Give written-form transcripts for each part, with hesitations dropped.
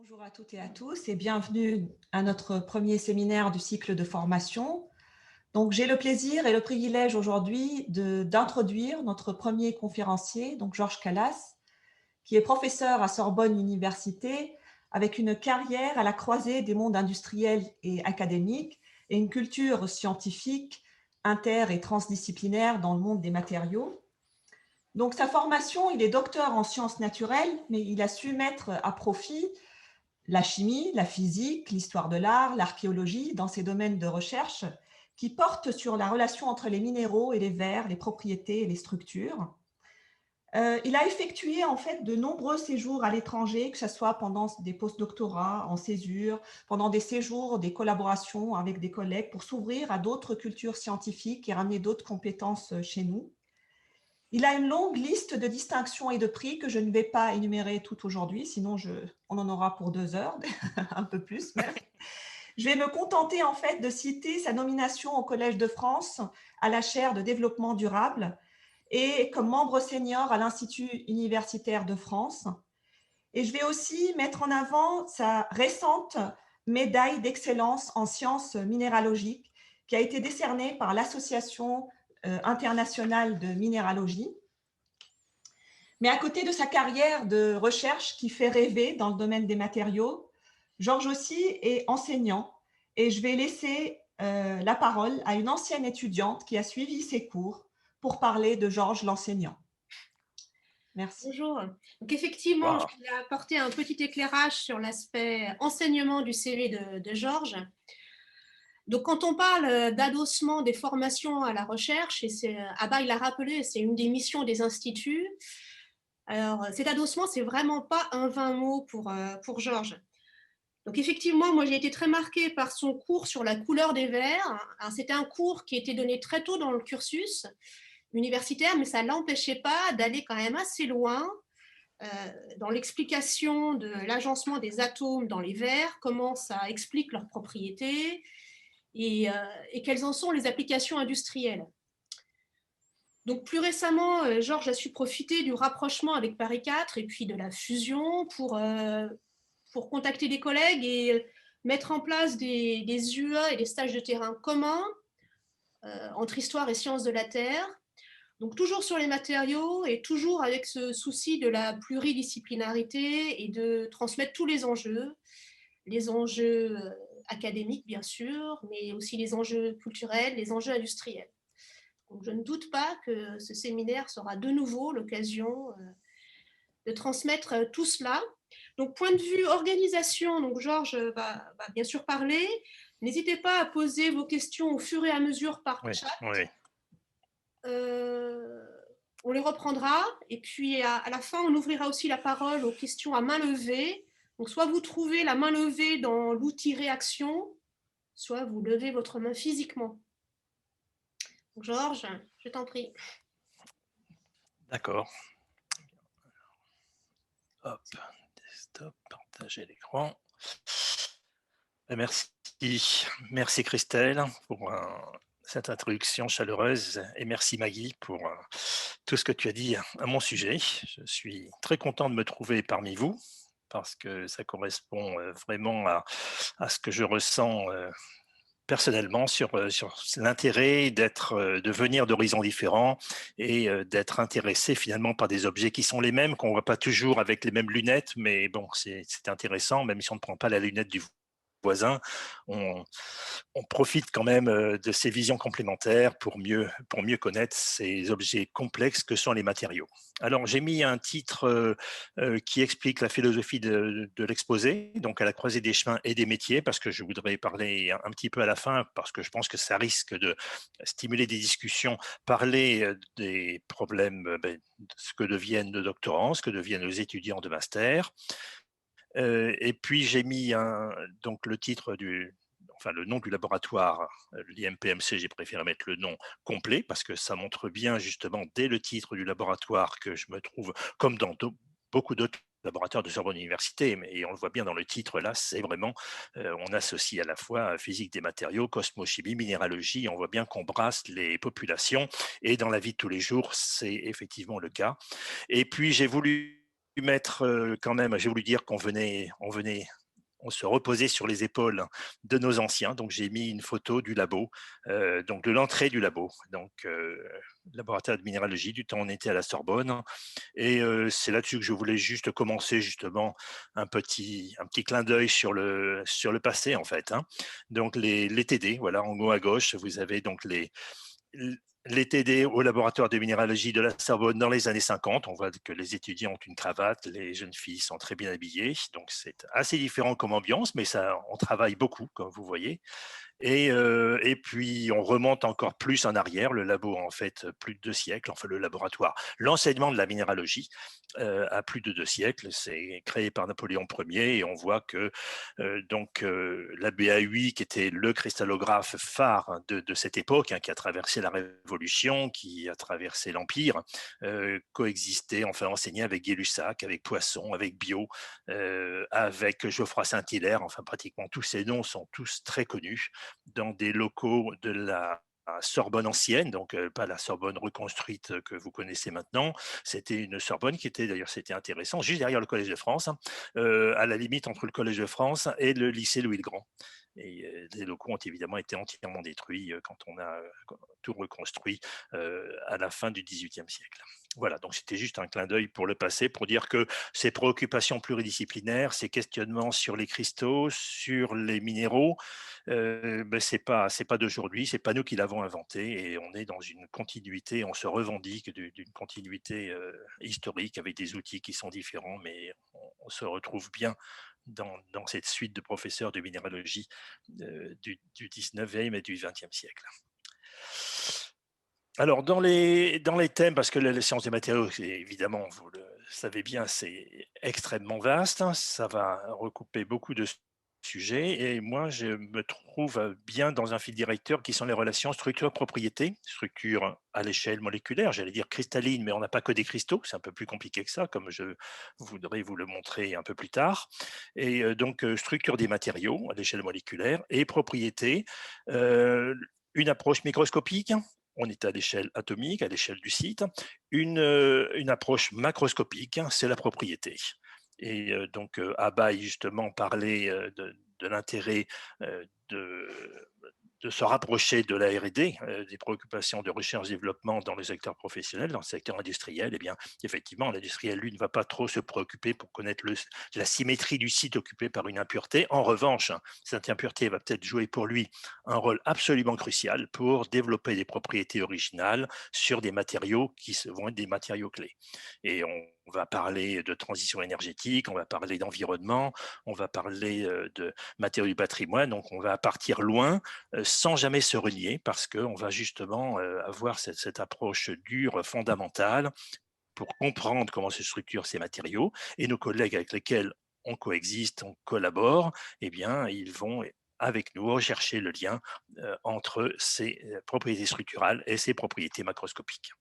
Bonjour à toutes et à tous et bienvenue à notre premier séminaire du cycle de formation. Donc, j'ai le plaisir et le privilège aujourd'hui d'introduire notre premier conférencier, donc Georges Calas, qui est professeur à Sorbonne Université avec une carrière à la croisée des mondes industriels et académiques et une culture scientifique inter- et transdisciplinaire dans le monde des matériaux. Donc, sa formation, il est docteur en sciences naturelles, mais il a su mettre à profit la chimie, la physique, l'histoire de l'art, l'archéologie, dans ces domaines de recherche qui portent sur la relation entre les minéraux et les vers, les propriétés et les structures. Il a effectué en fait de nombreux séjours à l'étranger, que ce soit pendant des postdoctorats en césure, pendant des séjours, des collaborations avec des collègues pour s'ouvrir à d'autres cultures scientifiques et ramener d'autres compétences chez nous. Il a une longue liste de distinctions et de prix que je ne vais pas énumérer tout aujourd'hui, sinon on en aura pour 2 heures, un peu plus même. Je vais me contenter en fait de citer sa nomination au Collège de France à la chaire de développement durable et comme membre senior à l'Institut universitaire de France. Et je vais aussi mettre en avant sa récente médaille d'excellence en sciences minéralogiques qui a été décernée par l'Association internationale de minéralogie. Mais à côté de sa carrière de recherche qui fait rêver dans le domaine des matériaux, Georges aussi est enseignant et je vais laisser la parole à une ancienne étudiante qui a suivi ses cours pour parler de Georges l'enseignant. Merci. Bonjour. Donc effectivement, je voulais apporter un petit éclairage sur l'aspect enseignement du CV de Georges. Donc quand on parle d'adossement des formations à la recherche, et Abba il l'a rappelé, c'est une des missions des instituts. Alors cet adossement, c'est vraiment pas un vain mot pour Georges. Donc effectivement, moi j'ai été très marquée par son cours sur la couleur des verres. C'était un cours qui était donné très tôt dans le cursus universitaire, mais ça ne l'empêchait pas d'aller quand même assez loin dans l'explication de l'agencement des atomes dans les verres, comment ça explique leurs propriétés et quelles en sont les applications industrielles. Donc plus récemment, Georges a su profiter du rapprochement avec Paris 4 et puis de la fusion pour contacter des collègues et mettre en place des UEA et des stages de terrain communs entre histoire et sciences de la Terre. Donc toujours sur les matériaux et toujours avec ce souci de la pluridisciplinarité et de transmettre tous les enjeux académiques bien sûr, mais aussi les enjeux culturels, les enjeux industriels. Donc je ne doute pas que ce séminaire sera de nouveau l'occasion de transmettre tout cela. Donc point de vue organisation, donc Georges va bien sûr parler. N'hésitez pas à poser vos questions au fur et à mesure par Oui, chat. oui. On les reprendra et puis à la fin, on ouvrira aussi la parole aux questions à main levée. Donc, soit vous trouvez la main levée dans l'outil réaction, soit vous levez votre main physiquement. Donc, Georges, je t'en prie. D'accord. Hop, desktop, partager l'écran. Merci, merci Christelle pour cette introduction chaleureuse et merci Maggie pour tout ce que tu as dit à mon sujet. Je suis très content de me trouver parmi vous parce que ça correspond vraiment à ce que je ressens personnellement sur l'intérêt de venir d'horizons différents et d'être intéressé finalement par des objets qui sont les mêmes, qu'on ne voit pas toujours avec les mêmes lunettes, mais bon, c'est intéressant, même si on ne prend pas la lunette du voisin, on, on profite quand même de ces visions complémentaires pour mieux connaître ces objets complexes que sont les matériaux. Alors, j'ai mis un titre qui explique la philosophie de l'exposé, donc à la croisée des chemins et des métiers, parce que je voudrais parler un petit peu à la fin, parce que je pense que ça risque de stimuler des discussions, parler des problèmes, de ce que deviennent nos doctorants, ce que deviennent nos étudiants de master. Et puis j'ai mis donc le titre le nom du laboratoire, l'IMPMC, j'ai préféré mettre le nom complet parce que ça montre bien justement dès le titre du laboratoire que je me trouve comme dans beaucoup d'autres laboratoires de Sorbonne Université, et on le voit bien dans le titre là, c'est vraiment, on associe à la fois physique des matériaux, cosmochimie, minéralogie, on voit bien qu'on brasse les populations et dans la vie de tous les jours, c'est effectivement le cas. Et puis j'ai voulu mettre quand même, j'ai voulu dire on se reposait sur les épaules de nos anciens. Donc, j'ai mis une photo du labo, donc de l'entrée du labo, donc laboratoire de minéralogie, du temps où on était à la Sorbonne. Et c'est là-dessus que je voulais juste commencer justement un petit clin d'œil sur le passé en fait, hein. Donc les TD, voilà, en haut à gauche, vous avez donc les TD au laboratoire de minéralogie de la Sorbonne dans les années 50. On voit que les étudiants ont une cravate, les jeunes filles sont très bien habillées. Donc, c'est assez différent comme ambiance, mais ça, on travaille beaucoup, comme vous voyez. Et puis, on remonte encore plus en arrière. Le labo a en fait plus de 2 siècles, enfin le laboratoire. L'enseignement de la minéralogie a plus de 2 siècles. C'est créé par Napoléon Ier et on voit que la BAUI, qui était le cristallographe phare de cette époque, hein, qui a traversé la Révolution, qui a traversé l'Empire, coexistait, enfin enseignait avec Gay-Lussac, avec Poisson, avec Biot, avec Geoffroy Saint-Hilaire. Enfin, pratiquement tous ces noms sont tous très connus dans des locaux de la Sorbonne ancienne, donc pas la Sorbonne reconstruite que vous connaissez maintenant. C'était une Sorbonne qui était, d'ailleurs, c'était intéressant, juste derrière le Collège de France, hein, à la limite entre le Collège de France et le lycée Louis-le-Grand. Et les locaux ont évidemment été entièrement détruits quand on a tout reconstruit à la fin du XVIIIe siècle. Voilà, donc c'était juste un clin d'œil pour le passé, pour dire que ces préoccupations pluridisciplinaires, ces questionnements sur les cristaux, sur les minéraux, ben c'est pas d'aujourd'hui, c'est pas nous qui l'avons inventé, et on est dans une continuité, on se revendique d'une continuité historique avec des outils qui sont différents, mais on se retrouve bien dans cette suite de professeurs de minéralogie du 19e et du 20e siècle. Alors, dans les thèmes, parce que les sciences des matériaux, évidemment, vous le savez bien, c'est extrêmement vaste, hein, ça va recouper beaucoup de sujets, et moi, je me trouve bien dans un fil directeur qui sont les relations structure-propriété, structure à l'échelle moléculaire, j'allais dire cristalline, mais on n'a pas que des cristaux, c'est un peu plus compliqué que ça, comme je voudrais vous le montrer un peu plus tard. Et donc, structure des matériaux à l'échelle moléculaire et propriété, une approche microscopique, on est à l'échelle atomique, à l'échelle du site. Une approche macroscopique, c'est la propriété. Et donc, Abay, justement, parlait de l'intérêt de, de se rapprocher de la R&D, des préoccupations de recherche-développement dans le secteur professionnel, dans le secteur industriel. Eh bien, effectivement, l'industriel, lui, ne va pas trop se préoccuper pour connaître la symétrie du site occupé par une impureté. En revanche, cette impureté va peut-être jouer pour lui un rôle absolument crucial pour développer des propriétés originales sur des matériaux qui vont être des matériaux clés. Et on va parler de transition énergétique, on va parler d'environnement, on va parler de matériaux du patrimoine. Donc, on va partir loin sans jamais se renier, parce qu'on va justement avoir cette approche dure, fondamentale, pour comprendre comment se structurent ces matériaux. Et nos collègues avec lesquels on coexiste, on collabore, eh bien, ils vont avec nous rechercher le lien entre ces propriétés structurales et ces propriétés macroscopiques.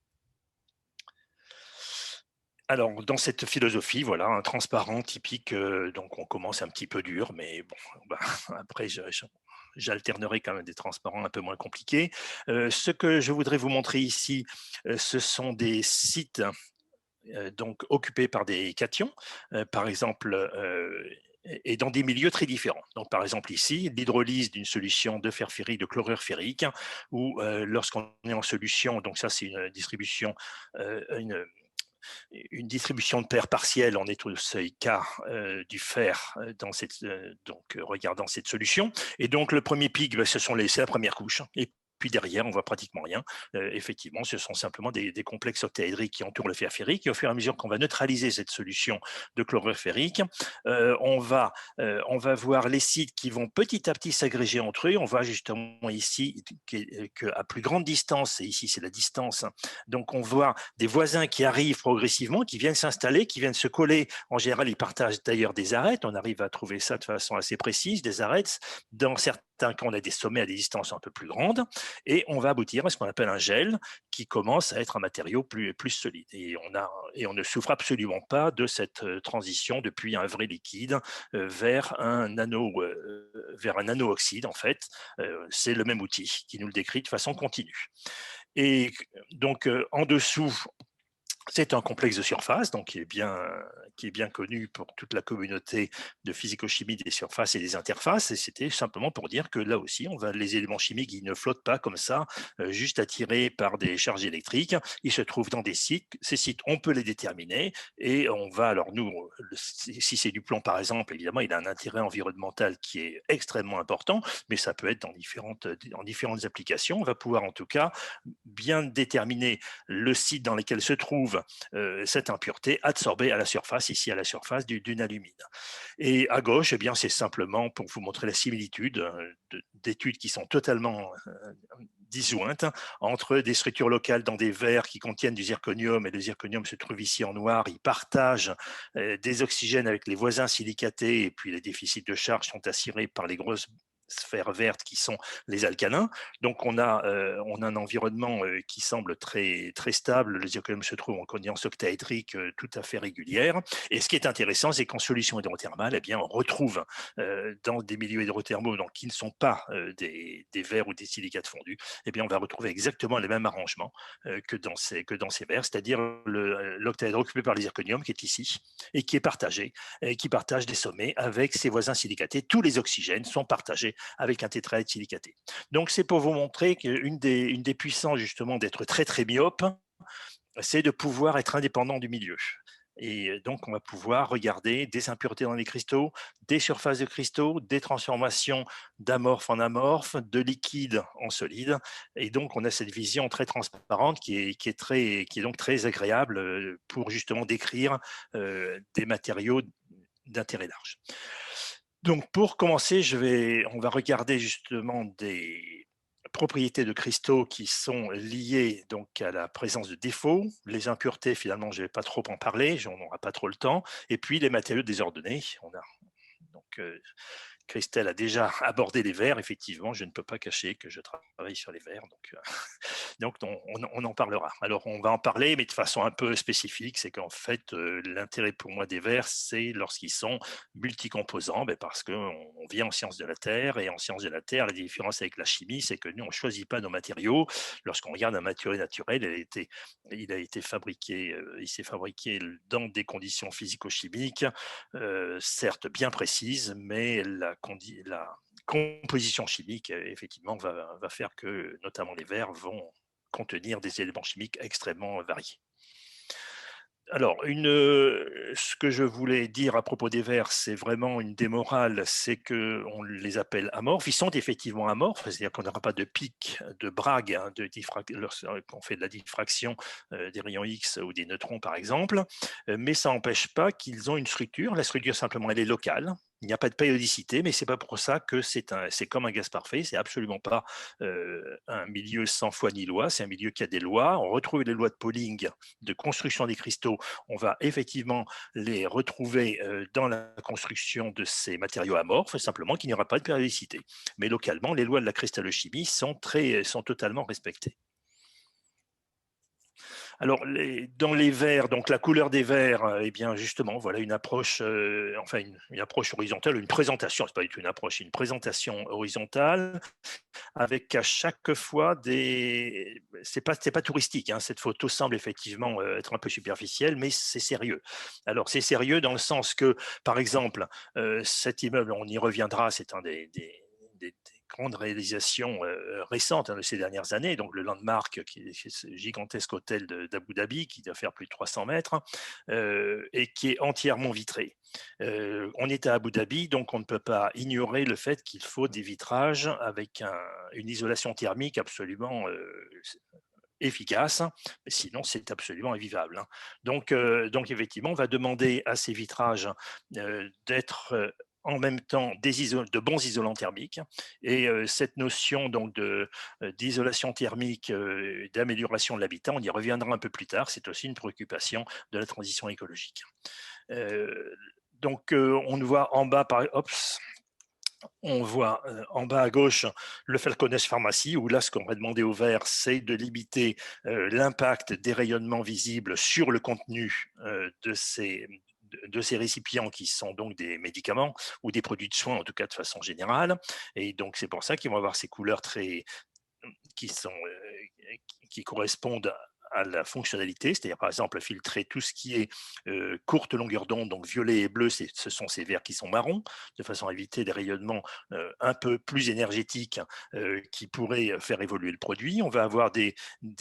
Alors, dans cette philosophie, voilà, un transparent typique, donc on commence un petit peu dur, mais bon, bah, après, j'alternerai quand même des transparents un peu moins compliqués. Ce que je voudrais vous montrer ici, ce sont des sites donc occupés par des cations, par exemple, et dans des milieux très différents. Donc, par exemple, ici, l'hydrolyse d'une solution de fer ferrique, de chlorure ferrique, ou lorsqu'on est en solution, donc ça, c'est une distribution, une distribution de paires partielle, on est au seuil K du fer regardant cette solution. Et donc, le premier pic, ben, c'est la première couche. Et puis derrière, on voit pratiquement rien. Effectivement, ce sont simplement des complexes octaédriques qui entourent le fer ferrique. Et au fur et à mesure qu'on va neutraliser cette solution de chlorure ferrique, on va voir les sites qui vont petit à petit s'agréger entre eux. On voit justement ici qu'à plus grande distance, et ici c'est la distance, donc on voit des voisins qui arrivent progressivement, qui viennent s'installer, qui viennent se coller. En général, ils partagent d'ailleurs des arêtes. On arrive à trouver ça de façon assez précise, des arêtes. Dans certains cas, on a des sommets à des distances un peu plus grandes. Et on va aboutir à ce qu'on appelle un gel, qui commence à être un matériau plus solide. Et on ne souffre absolument pas de cette transition depuis un vrai liquide vers un nano-oxyde, en fait. C'est le même outil qui nous le décrit de façon continue. Et donc, en dessous, c'est un complexe de surface, donc qui qui est bien connu pour toute la communauté de physico-chimie des surfaces et des interfaces. Et c'était simplement pour dire que là aussi, les éléments chimiques, ils ne flottent pas comme ça, juste attirés par des charges électriques. Ils se trouvent dans des sites. Ces sites, on peut les déterminer et on va, alors nous, si c'est du plomb par exemple, évidemment, il a un intérêt environnemental qui est extrêmement important, mais ça peut être dans différentes applications. On va pouvoir en tout cas bien déterminer le site dans lequel se trouve cette impureté adsorbée à la surface, ici à la surface d'une alumine. Et à gauche, eh bien, c'est simplement pour vous montrer la similitude d'études qui sont totalement disjointes entre des structures locales dans des verres qui contiennent du zirconium, et le zirconium se trouve ici en noir. Ils partagent des oxygènes avec les voisins silicatés, et puis les déficits de charge sont assurés par les grosses sphères vertes qui sont les alcalins. Donc on a un environnement qui semble très, très stable. Le zirconium se trouve en condense octaédrique tout à fait régulière. Et ce qui est intéressant, c'est qu'en solution hydrothermale, eh bien, on retrouve dans des milieux hydrothermaux donc, qui ne sont pas des verres ou des silicates fondus, eh bien, on va retrouver exactement les mêmes arrangements que dans ces verres, c'est-à-dire l'octaèdre occupé par le zirconium qui est ici et qui est partagé, et qui partage des sommets avec ses voisins silicatés. Tous les oxygènes sont partagés avec un tétraèdre silicaté. Donc, c'est pour vous montrer qu'une des puissances, justement, d'être très, très myope, c'est de pouvoir être indépendant du milieu. Et donc, on va pouvoir regarder des impuretés dans les cristaux, des surfaces de cristaux, des transformations d'amorphes en amorphes, de liquide en solide. Et donc, on a cette vision très transparente qui est donc très agréable pour justement décrire des matériaux d'intérêt large. Donc, pour commencer, on va regarder justement des propriétés de cristaux qui sont liées donc à la présence de défauts. Les impuretés, finalement, je ne vais pas trop en parler, on n'aura pas trop le temps. Et puis, les matériaux désordonnés. Donc, Christelle a déjà abordé les verres. Effectivement, je ne peux pas cacher que je travaille sur les verres. Donc on en parlera. Alors, on va en parler, mais de façon un peu spécifique. C'est qu'en fait, l'intérêt pour moi des verres, c'est lorsqu'ils sont multicomposants, parce qu'on vient en sciences de la Terre, et en sciences de la Terre, la différence avec la chimie, c'est que nous, on ne choisit pas nos matériaux. Lorsqu'on regarde un matériau naturel, il a été fabriqué, il s'est fabriqué dans des conditions physico-chimiques, certes bien précises, mais la composition chimique, effectivement, va faire que, notamment les verres, vont contenir des éléments chimiques extrêmement variés. Alors, ce que je voulais dire à propos des verres, c'est vraiment une démorale, c'est qu'on les appelle amorphes. Ils sont effectivement amorphes, c'est-à-dire qu'on n'aura pas de pic de Bragg lorsqu'on fait de la diffraction des rayons X ou des neutrons, par exemple, mais ça n'empêche pas qu'ils ont une structure. La structure, simplement, elle est locale. Il n'y a pas de périodicité, mais ce n'est pas pour ça que c'est comme un gaz parfait. C'est absolument pas un milieu sans foi ni loi. C'est un milieu qui a des lois. On retrouve les lois de Pauling de construction des cristaux. On va effectivement les retrouver dans la construction de ces matériaux amorphes, simplement qu'il n'y aura pas de périodicité. Mais localement, les lois de la cristallochimie sont totalement respectées. Alors, dans les verres, donc la couleur des verres, eh bien justement, voilà une approche, une approche horizontale, une présentation, c'est pas du tout une approche, c'est une présentation horizontale, avec à chaque fois c'est pas touristique, hein, cette photo semble effectivement être un peu superficielle, mais c'est sérieux. Alors c'est sérieux dans le sens que, par exemple, cet immeuble, on y reviendra, c'est un des grandes réalisations récentes de ces dernières années, donc le Landmark, qui est ce gigantesque hôtel d'Abu Dhabi, qui doit faire plus de 300 mètres, et qui est entièrement vitré. On est à Abu Dhabi, donc on ne peut pas ignorer le fait qu'il faut des vitrages avec une isolation thermique absolument efficace, sinon c'est absolument invivable. Donc effectivement, on va demander à ces vitrages d'être en même temps de bons isolants thermiques. Et cette notion donc d'isolation thermique, d'amélioration de l'habitat, on y reviendra un peu plus tard, c'est aussi une préoccupation de la transition écologique. On voit en bas, on voit en bas à gauche le Falcones Pharmacy, où là, ce qu'on va demander au verre, c'est de limiter l'impact des rayonnements visibles sur le contenu de ces récipients qui sont donc des médicaments ou des produits de soins, en tout cas de façon générale. Et donc, c'est pour ça qu'ils vont avoir ces couleurs qui correspondent à la fonctionnalité, c'est-à-dire par exemple filtrer tout ce qui est courte longueur d'onde, donc violet et bleu, ce sont ces verres qui sont marrons, de façon à éviter des rayonnements un peu plus énergétiques qui pourraient faire évoluer le produit. On va avoir des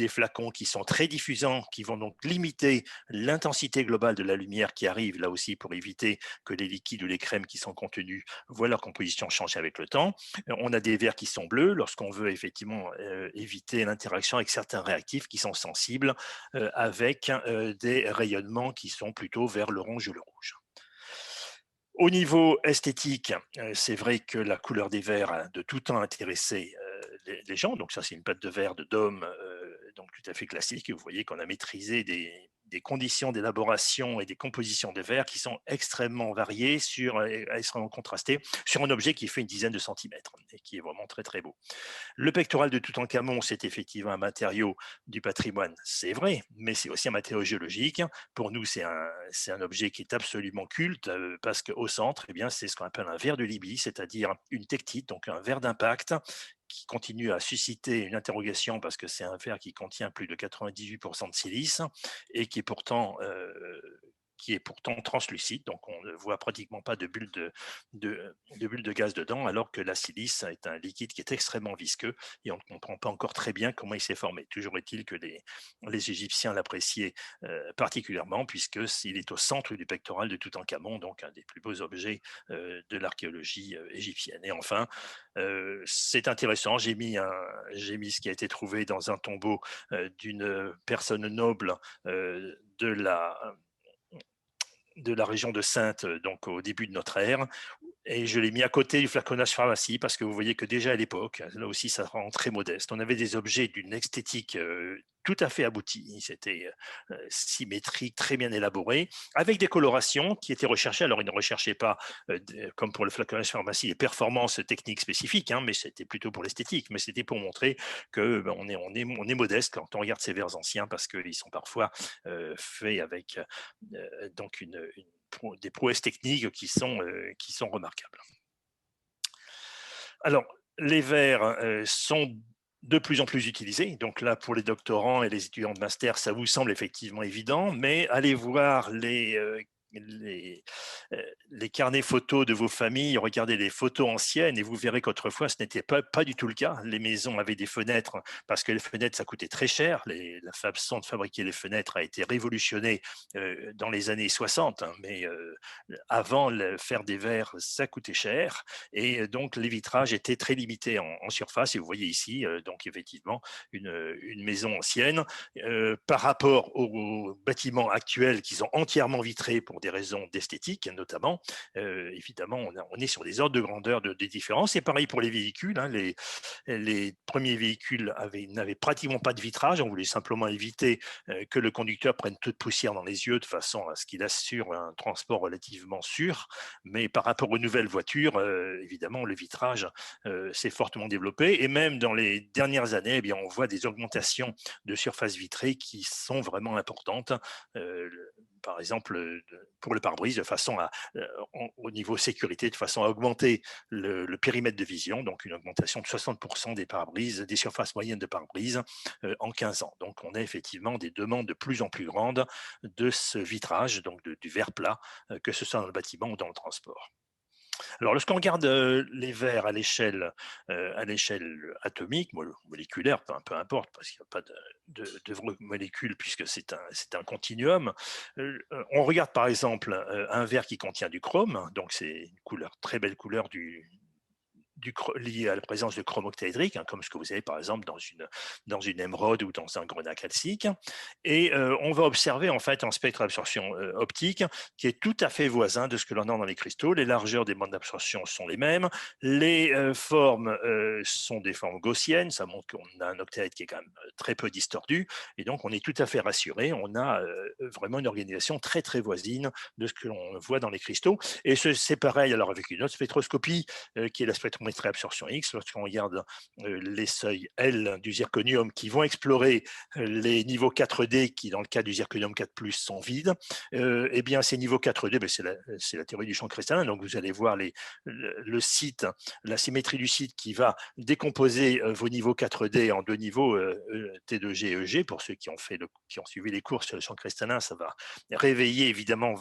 flacons qui sont très diffusants, qui vont donc limiter l'intensité globale de la lumière qui arrive, là aussi pour éviter que les liquides ou les crèmes qui sont contenus voient leur composition changer avec le temps. On a des verres qui sont bleus lorsqu'on veut effectivement éviter l'interaction avec certains réactifs qui sont sensibles avec des rayonnements qui sont plutôt vers l'orange ou le rouge. Au niveau esthétique, c'est vrai que la couleur des verres a de tout temps intéressé les gens. Donc ça, c'est une pâte de verre de Dôme, donc tout à fait classique. Et vous voyez qu'on a maîtrisé des conditions d'élaboration et des compositions de verre qui sont extrêmement variées, extrêmement contrastées, sur un objet qui fait une dizaine de centimètres et qui est vraiment très très beau. Le pectoral de Toutankhamon, c'est effectivement un matériau du patrimoine, c'est vrai, mais c'est aussi un matériau géologique. Pour nous, c'est un objet qui est absolument culte parce qu'au centre, eh bien, c'est ce qu'on appelle un verre de Libye, c'est-à-dire une tektite, donc un verre d'impact qui continue à susciter une interrogation parce que c'est un verre qui contient plus de 98% de silice et qui est pourtant translucide, donc on ne voit pratiquement pas de bulles de gaz dedans, alors que la silice est un liquide qui est extrêmement visqueux et on ne comprend pas encore très bien comment il s'est formé. Toujours est-il que les Égyptiens l'appréciaient particulièrement, puisqu'il est au centre du pectoral de Toutankhamon, donc un des plus beaux objets de l'archéologie égyptienne. Et enfin, c'est intéressant, j'ai mis ce qui a été trouvé dans un tombeau d'une personne noble de la région de Saintes, donc au début de notre ère, et je l'ai mis à côté du flaconnage pharmacie parce que vous voyez que déjà à l'époque, là aussi ça rend très modeste, on avait des objets d'une esthétique tout à fait aboutie, c'était symétrique, très bien élaboré, avec des colorations qui étaient recherchées. Alors ils ne recherchaient pas, comme pour le flaconnage pharmacie, les performances techniques spécifiques, hein, mais c'était plutôt pour l'esthétique, mais c'était pour montrer que on est modeste quand on regarde ces verres anciens parce qu'ils sont parfois faits avec donc des prouesses techniques qui sont remarquables. Alors, les verres sont de plus en plus utilisés. Donc là, pour les doctorants et les étudiants de master, ça vous semble effectivement évident, mais allez voir les, les carnets photos de vos familles, regardez les photos anciennes et vous verrez qu'autrefois, ce n'était pas du tout le cas. Les maisons avaient des fenêtres parce que les fenêtres, ça coûtait très cher. La façon de fabriquer les fenêtres a été révolutionnée dans les années 60, hein, mais avant, faire des verres, ça coûtait cher. Et donc, les vitrages étaient très limités en surface. Et vous voyez ici, donc effectivement, une maison ancienne par rapport aux bâtiments actuels qui sont entièrement vitrés pour des raisons d'esthétique notamment. Évidemment, on est sur des ordres de grandeur de différence. C'est pareil pour les véhicules. Hein. Les premiers véhicules n'avaient pratiquement pas de vitrage. On voulait simplement éviter que le conducteur prenne toute poussière dans les yeux de façon à ce qu'il assure un transport relativement sûr. Mais par rapport aux nouvelles voitures, évidemment, le vitrage s'est fortement développé. Et même dans les dernières années, eh bien, on voit des augmentations de surface vitrée qui sont vraiment importantes. Par exemple, pour le pare-brise, de façon au niveau sécurité, de façon à augmenter le périmètre de vision, donc une augmentation de 60% des pare-brises, des surfaces moyennes de pare-brise en 15 ans. Donc, on a effectivement des demandes de plus en plus grandes de ce vitrage, donc du verre plat, que ce soit dans le bâtiment ou dans le transport. Alors, lorsqu'on regarde les verres à l'échelle atomique, moléculaire, peu importe, parce qu'il n'y a pas de vraies molécules puisque c'est un continuum, on regarde par exemple un verre qui contient du chrome, donc c'est une couleur, très belle couleur lié à la présence de chrome octaédrique, hein, comme ce que vous avez par exemple dans une émeraude ou dans un grenat calcique. Et on va observer en fait un spectre d'absorption optique qui est tout à fait voisin de ce que l'on a dans les cristaux. Les largeurs des bandes d'absorption sont les mêmes. Les formes sont des formes gaussiennes. Ça montre qu'on a un octaèdre qui est quand même très peu distordu. Et donc, on est tout à fait rassuré. On a vraiment une organisation très, très voisine de ce que l'on voit dans les cristaux. Et c'est pareil alors avec une autre spectroscopie qui est la spectrométrie géométrie absorption X, lorsqu'on regarde les seuils L du zirconium qui vont explorer les niveaux 4D qui, dans le cas du zirconium 4+, sont vides, eh bien, ces niveaux 4D, ben, c'est la théorie du champ cristallin. Donc, vous allez voir le site, la symétrie du site qui va décomposer vos niveaux 4D en deux niveaux T2G et EG. Pour ceux qui ont suivi les cours sur le champ cristallin, ça va réveiller évidemment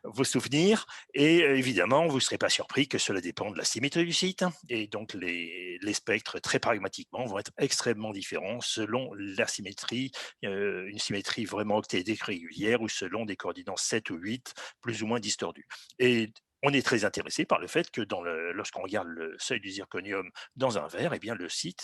vos souvenirs. Et évidemment, vous ne serez pas surpris que cela dépend de la symétrie du site. Et donc, les spectres, très pragmatiquement, vont être extrêmement différents selon la symétrie, une symétrie vraiment octaédrique régulière ou selon des coordinates 7 ou 8 plus ou moins distordues. Et on est très intéressé par le fait que lorsqu'on regarde le seuil du zirconium dans un verre, eh bien le site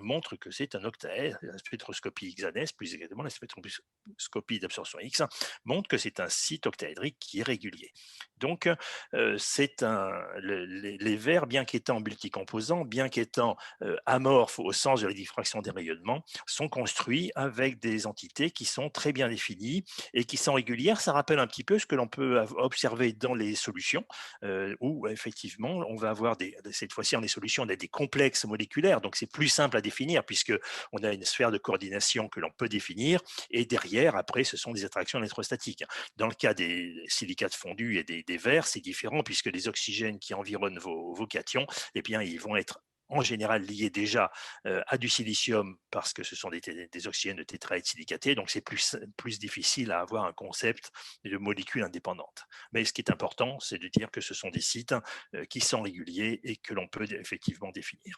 montre que c'est un octaèdre. La spectroscopie XANES, plus exactement la spectroscopie d'absorption X, montre que c'est un site octaédrique qui est régulier. Donc, les verres, bien qu'étant multicomposants, bien qu'étant amorphes au sens de la diffraction des rayonnements, sont construits avec des entités qui sont très bien définies et qui sont régulières. Ça rappelle un petit peu ce que l'on peut observer dans les solutions, où effectivement, on va avoir cette fois-ci, dans les solutions, on a des complexes moléculaires, donc c'est plus simple à définir puisqu'on a une sphère de coordination que l'on peut définir, et derrière, après, ce sont des attractions électrostatiques. Dans le cas des silicates fondus et des verres, c'est différent puisque les oxygènes qui environnent vos cations, eh bien, ils vont être en général liés déjà à du silicium parce que ce sont des oxygènes de tétraèdre silicatés, donc c'est plus difficile à avoir un concept de molécules indépendantes. Mais ce qui est important, c'est de dire que ce sont des sites qui sont réguliers et que l'on peut effectivement définir.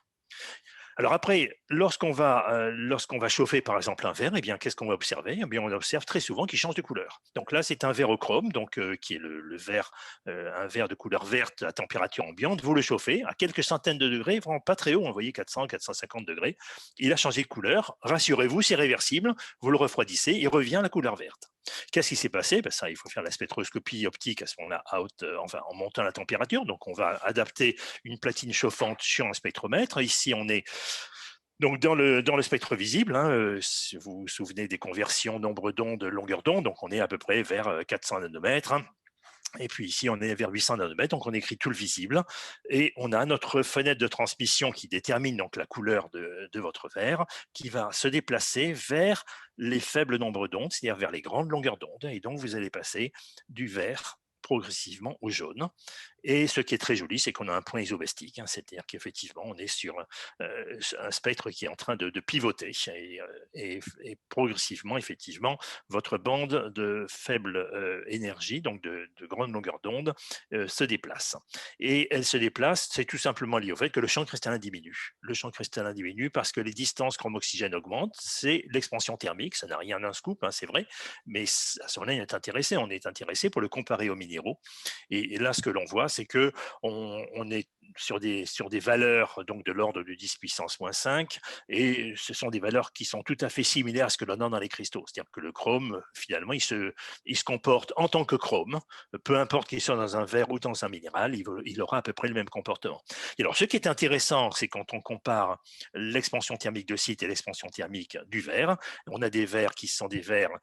Alors après, lorsqu'on va chauffer par exemple un verre, eh bien qu'est-ce qu'on va observer? Eh bien, on observe très souvent qu'il change de couleur. Donc là, c'est un verre au chrome, donc qui est le verre, un verre de couleur verte à température ambiante. Vous le chauffez à quelques centaines de degrés, vraiment pas très haut, vous voyez 400, 450 degrés. Il a changé de couleur. Rassurez-vous, c'est réversible. Vous le refroidissez, il revient à la couleur verte. Qu'est-ce qui s'est passé? Ben ça, il faut faire la spectroscopie optique à ce moment-là, en montant la température. Donc, on va adapter une platine chauffante sur un spectromètre. Ici, on est donc dans le spectre visible, hein, si vous vous souvenez des conversions nombre d'ondes, longueur d'onde, donc on est à peu près vers 400 nanomètres. Hein. Et puis ici, on est vers 800 nanomètres, donc on écrit tout le visible. Et on a notre fenêtre de transmission qui détermine donc la couleur de votre verre, qui va se déplacer vers les faibles nombres d'ondes, c'est-à-dire vers les grandes longueurs d'onde. Et donc, vous allez passer du vert progressivement au jaune. Et ce qui est très joli, c'est qu'on a un point isobastique, hein, c'est-à-dire qu'effectivement, on est sur un spectre qui est en train de pivoter et progressivement, effectivement, votre bande de faible énergie, donc de grande longueur d'onde, se déplace. Et elle se déplace, c'est tout simplement lié au fait que le champ cristallin diminue. Le champ cristallin diminue parce que les distances chrome-oxygène augmentent, c'est l'expansion thermique, ça n'a rien d'un scoop, hein, c'est vrai, mais à ce moment-là, on est intéressé pour le comparer aux minéraux. Et là, ce que l'on voit, c'est que on est sur des valeurs donc de l'ordre de 10 puissance moins 5, et ce sont des valeurs qui sont tout à fait similaires à ce que l'on a dans les cristaux. C'est-à-dire que le chrome, finalement, il se comporte en tant que chrome, peu importe qu'il soit dans un verre ou dans un minéral, il aura à peu près le même comportement. Et alors, ce qui est intéressant, c'est quand on compare l'expansion thermique de site et l'expansion thermique du verre, on a des verres qui sont des verres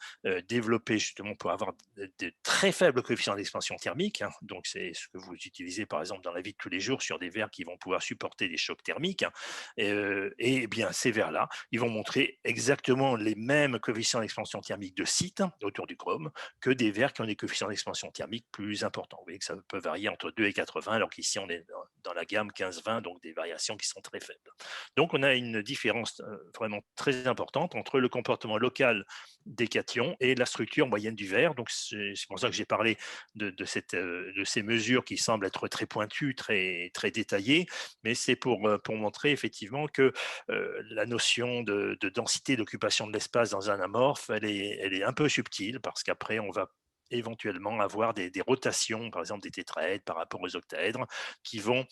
développés justement pour avoir de très faibles coefficients d'expansion thermique. Hein. Donc, c'est ce que vous utilisez par exemple dans la vie de tous les jours sur des verres qui vont pouvoir supporter des chocs thermiques. Hein. Et bien, ces verres-là, ils vont montrer exactement les mêmes coefficients d'expansion thermique de site autour du chrome que des verres qui ont des coefficients d'expansion thermique plus importants. Vous voyez que ça peut varier entre 2 et 80, alors qu'ici, on est dans la gamme 15-20, donc des variations qui sont très faibles. Donc, on a une différence vraiment très importante entre le comportement local des cations et la structure moyenne du verre. Donc, c'est pour ça que j'ai parlé de ces mesures qui semblent être très pointues, très détaillées, mais c'est pour montrer effectivement que la notion de densité d'occupation de l'espace dans un amorphe, elle est un peu subtile parce qu'après, on va éventuellement avoir des rotations, par exemple des tétraèdres par rapport aux octaèdres, qui vont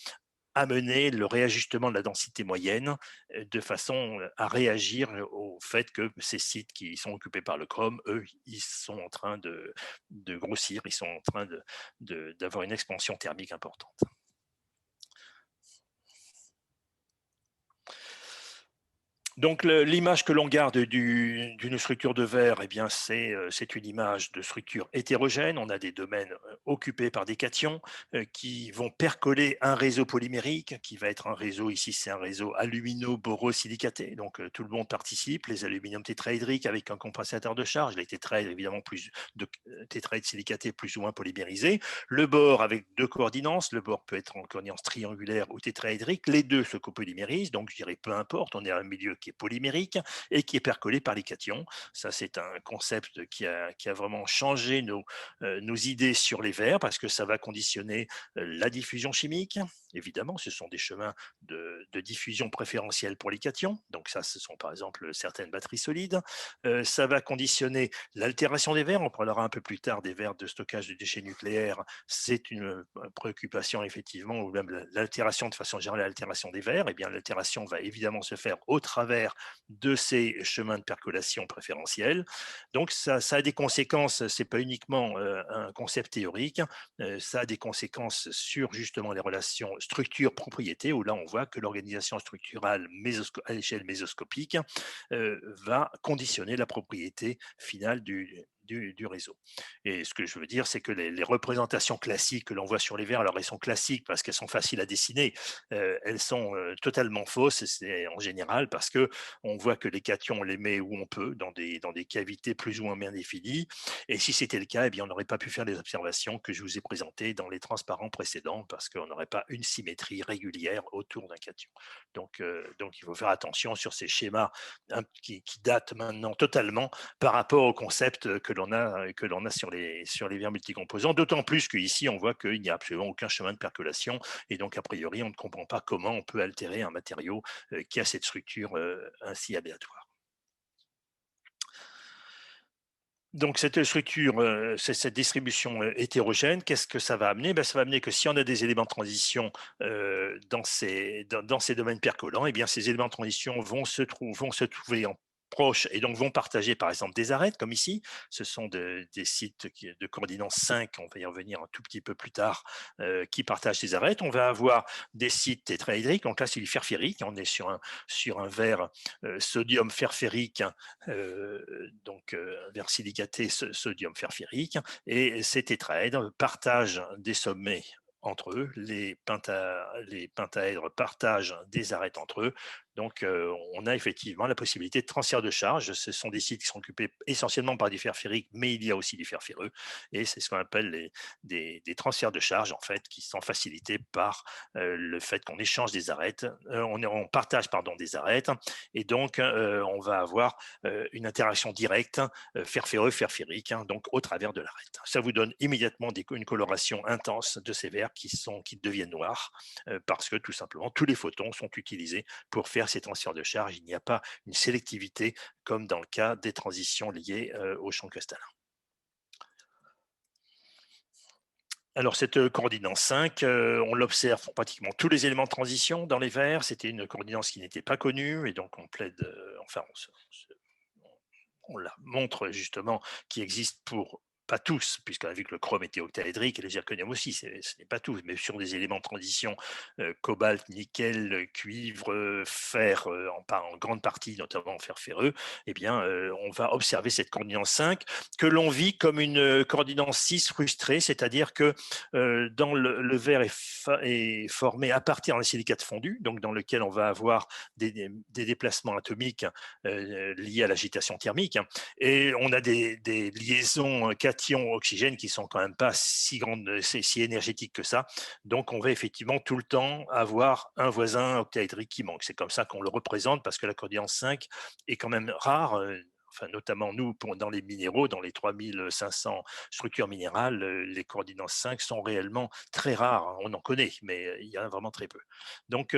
amener le réajustement de la densité moyenne de façon à réagir au fait que ces sites qui sont occupés par le chrome, eux, ils sont en train de grossir, ils sont en train d'avoir une expansion thermique importante. Donc, l'image que l'on garde d'une structure de verre, eh bien, c'est une image de structure hétérogène. On a des domaines occupés par des cations qui vont percoler un réseau polymérique qui va être un réseau, ici c'est un réseau alumino-borosilicaté. Donc, tout le monde participe, les aluminium tétraédriques avec un compensateur de charge, les tétraèdres évidemment plus de tétraèdres silicatés plus ou moins polymérisés. Le bord avec deux coordinances, le bord peut être en coordinance triangulaire ou tétraédrique, les deux se copolymérisent, donc je dirais peu importe, on est à un milieu qui est polymérique et qui est percolé par les cations. Ça, c'est un concept qui a vraiment changé nos idées sur les verres parce que ça va conditionner la diffusion chimique. Évidemment, ce sont des chemins de diffusion préférentiels pour les cations. Donc ça, ce sont par exemple certaines batteries solides. Ça va conditionner l'altération des verres. On parlera un peu plus tard des verres de stockage de déchets nucléaires. C'est une préoccupation effectivement, ou même l'altération de façon générale, l'altération des verres. Eh bien, l'altération va évidemment se faire au travers de ces chemins de percolation préférentiels. Donc ça a des conséquences, c'est pas uniquement un concept théorique, ça a des conséquences sur justement les relations structure-propriété, où là on voit que l'organisation structurale à l'échelle mésoscopique va conditionner la propriété finale du réseau. Et ce que je veux dire, c'est que les représentations classiques que l'on voit sur les verres, alors elles sont classiques parce qu'elles sont faciles à dessiner, elles sont totalement fausses, et c'est en général parce que on voit que les cations, on les met où on peut, dans des cavités plus ou moins bien définies, et si c'était le cas, eh bien, on n'aurait pas pu faire les observations que je vous ai présentées dans les transparents précédents, parce qu'on n'aurait pas une symétrie régulière autour d'un cation. Donc il faut faire attention sur ces schémas qui datent maintenant totalement par rapport au concept que l'on a sur les verres multicomposants, d'autant plus qu'ici on voit qu'il n'y a absolument aucun chemin de percolation, et donc a priori on ne comprend pas comment on peut altérer un matériau qui a cette structure ainsi aléatoire. Donc cette structure, cette distribution hétérogène, qu'est-ce que ça va amener? Ça va amener que si on a des éléments de transition dans ces domaines percolants, eh bien ces éléments de transition vont se trouver en proches et donc vont partager par exemple des arêtes comme ici. Ce sont des sites de coordination 5, on va y revenir un tout petit peu plus tard, qui partagent des arêtes. On va avoir des sites tétraédriques, donc là c'est du fer ferrique, on est sur un verre sodium fer ferrique, donc verre silicaté sodium fer ferrique, et ces tétraèdres partagent des sommets entre eux, les pentaèdres partagent des arêtes entre eux. Donc, on a effectivement la possibilité de transfert de charge. Ce sont des sites qui sont occupés essentiellement par des fers ferriques, mais il y a aussi des fers ferreux. Et c'est ce qu'on appelle des transferts de charge, en fait, qui sont facilités par le fait qu'on échange des arêtes. On partage, pardon, des arêtes. Et donc, on va avoir une interaction directe, fer ferreux, fer ferrique, hein, donc au travers de l'arête. Ça vous donne immédiatement une coloration intense de ces verres qui deviennent noirs, parce que tout simplement, tous les photons sont utilisés pour faire ces transferts de charge. Il n'y a pas une sélectivité comme dans le cas des transitions liées au champ cristallin. Alors, cette coordinance 5, on l'observe pour pratiquement tous les éléments de transition dans les verres. C'était une coordinance qui n'était pas connue, et donc on plaide, on la montre justement, qui existe pour pas tous, puisqu'on a vu que le chrome était octaédrique et le zirconium aussi, ce n'est pas tout, mais sur des éléments de transition, cobalt, nickel, cuivre, fer, en grande partie, notamment en fer ferreux, eh bien, on va observer cette coordinance 5 que l'on vit comme une coordinance 6 frustrée, c'est-à-dire que dans le verre est formé à partir d'un silicate fondu, donc dans lequel on va avoir des déplacements atomiques liés à l'agitation thermique, hein, et on a des liaisons cation-oxygène qui sont quand même pas si grandes, si énergétiques que ça. Donc, on va effectivement tout le temps avoir un voisin octaédrique qui manque. C'est comme ça qu'on le représente, parce que la coordinance 5 est quand même rare. Enfin, notamment nous, dans les minéraux, dans les 3500 structures minérales, les coordinances 5 sont réellement très rares. On en connaît, mais il y en a vraiment très peu. Donc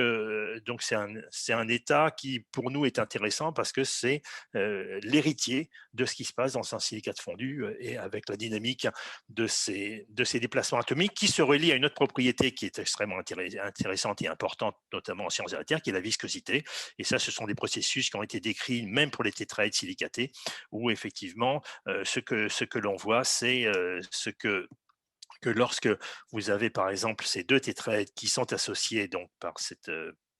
c'est un état qui, pour nous, est intéressant parce que c'est l'héritier de ce qui se passe dans un silicate fondu, et avec la dynamique de ces déplacements atomiques qui se relient à une autre propriété qui est extrêmement intéressante et importante, notamment en sciences de la Terre, qui est la viscosité. Et ça, ce sont des processus qui ont été décrits même pour les tétraèdres silicatés, où effectivement, ce que l'on voit, c'est que lorsque vous avez par exemple ces deux tétraèdres qui sont associés donc par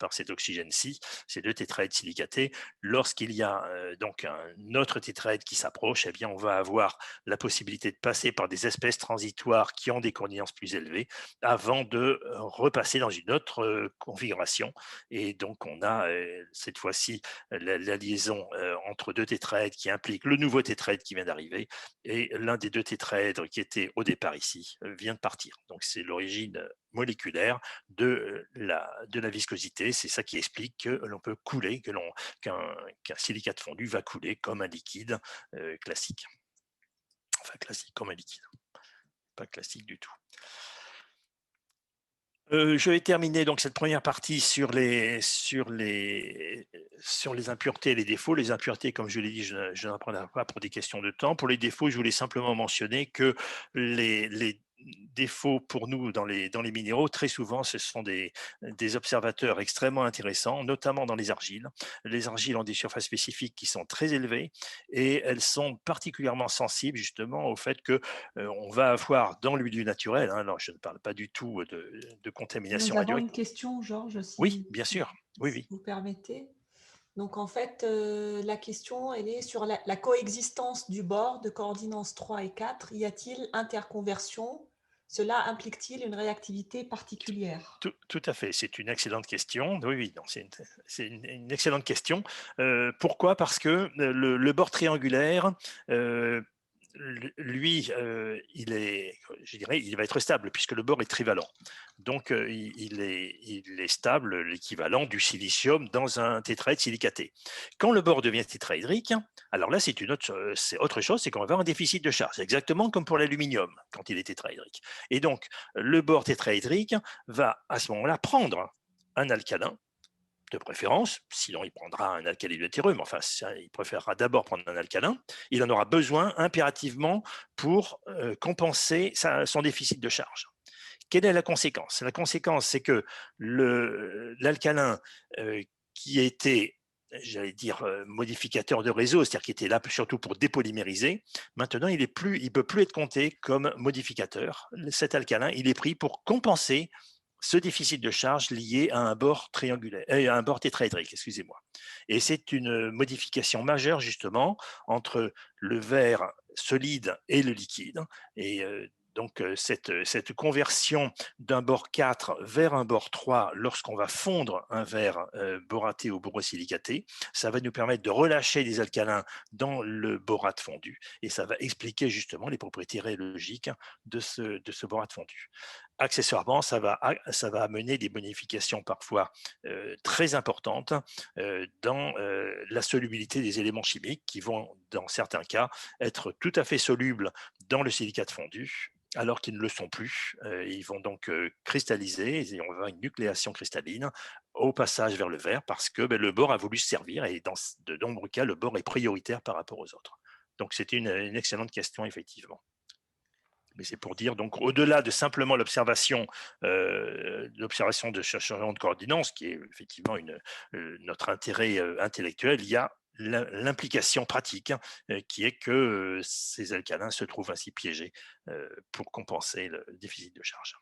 par cet oxygène-ci, ces deux tétraèdres silicatés. Lorsqu'il y a donc un autre tétraèdre qui s'approche, eh bien, on va avoir la possibilité de passer par des espèces transitoires qui ont des coordinates plus élevées avant de repasser dans une autre configuration. Et donc, on a cette fois-ci la liaison entre deux tétraèdres qui implique le nouveau tétraèdre qui vient d'arriver, et l'un des deux tétraèdres qui était au départ ici vient de partir. Donc, c'est l'origine moléculaire de la viscosité. C'est ça qui explique que l'on peut couler, qu'un silicate fondu va couler comme un liquide classique. Enfin, classique comme un liquide. Pas classique du tout. Je vais terminer donc cette première partie sur les impuretés et les défauts. Les impuretés, comme je l'ai dit, je n'en prendrai pas pour des questions de temps. Pour les défauts, je voulais simplement mentionner que les défauts pour nous dans les minéraux, très souvent, ce sont des observateurs extrêmement intéressants, notamment dans les argiles. Les argiles ont des surfaces spécifiques qui sont très élevées et elles sont particulièrement sensibles justement au fait que on va avoir dans le milieu naturel, hein, alors je ne parle pas du tout de contamination Nous avons radioactive. une question, Georges, Oui, bien sûr. Oui, oui. vous permettez. Donc, en fait, la question, elle est sur la coexistence du bord de coordinates 3 et 4. Y a-t-il interconversion? Cela implique-t-il une réactivité particulière? Tout à fait, c'est une excellente question. Oui, oui, c'est une excellente question. Pourquoi? Parce que le bord triangulaire, lui, je dirais, il va être stable puisque le bord est trivalent. Donc, il est stable, l'équivalent du silicium dans un tétraèdre silicaté. Quand le bord devient tétraédrique, alors là, c'est autre chose, c'est qu'on va avoir un déficit de charge, exactement comme pour l'aluminium quand il est tétraédrique. Et donc, le bord tétraédrique va à ce moment-là prendre un alcalin, de préférence, sinon il prendra un alcali mais enfin, il préférera d'abord prendre un alcalin. Il en aura besoin impérativement pour compenser son déficit de charge. Quelle est la conséquence? La conséquence, c'est que l'alcalin qui était, j'allais dire, modificateur de réseau, c'est-à-dire qui était là surtout pour dépolymériser, maintenant il ne peut plus être compté comme modificateur. Cet alcalin, il est pris pour compenser ce déficit de charge lié à un bord triangulaire, à un bord tétraédrique, excusez-moi. Et c'est une modification majeure justement entre le verre solide et le liquide. Et donc cette conversion d'un bord 4 vers un bord 3 lorsqu'on va fondre un verre boraté ou borosilicaté, ça va nous permettre de relâcher des alcalins dans le borate fondu et ça va expliquer justement les propriétés rhéologiques de ce borate fondu. Accessoirement, ça va amener des bonifications parfois très importantes dans la solubilité des éléments chimiques qui vont, dans certains cas, être tout à fait solubles dans le silicate fondu, alors qu'ils ne le sont plus. Ils vont donc cristalliser et on va avoir une nucléation cristalline au passage vers le verre parce que le bord a voulu se servir et dans de nombreux cas, le bord est prioritaire par rapport aux autres. Donc, c'était une excellente question, effectivement. Mais c'est pour dire, donc, au-delà de simplement l'observation de changement de coordination, qui est effectivement notre intérêt intellectuel, il y a l'implication pratique qui est que ces alcalins se trouvent ainsi piégés pour compenser le déficit de charge.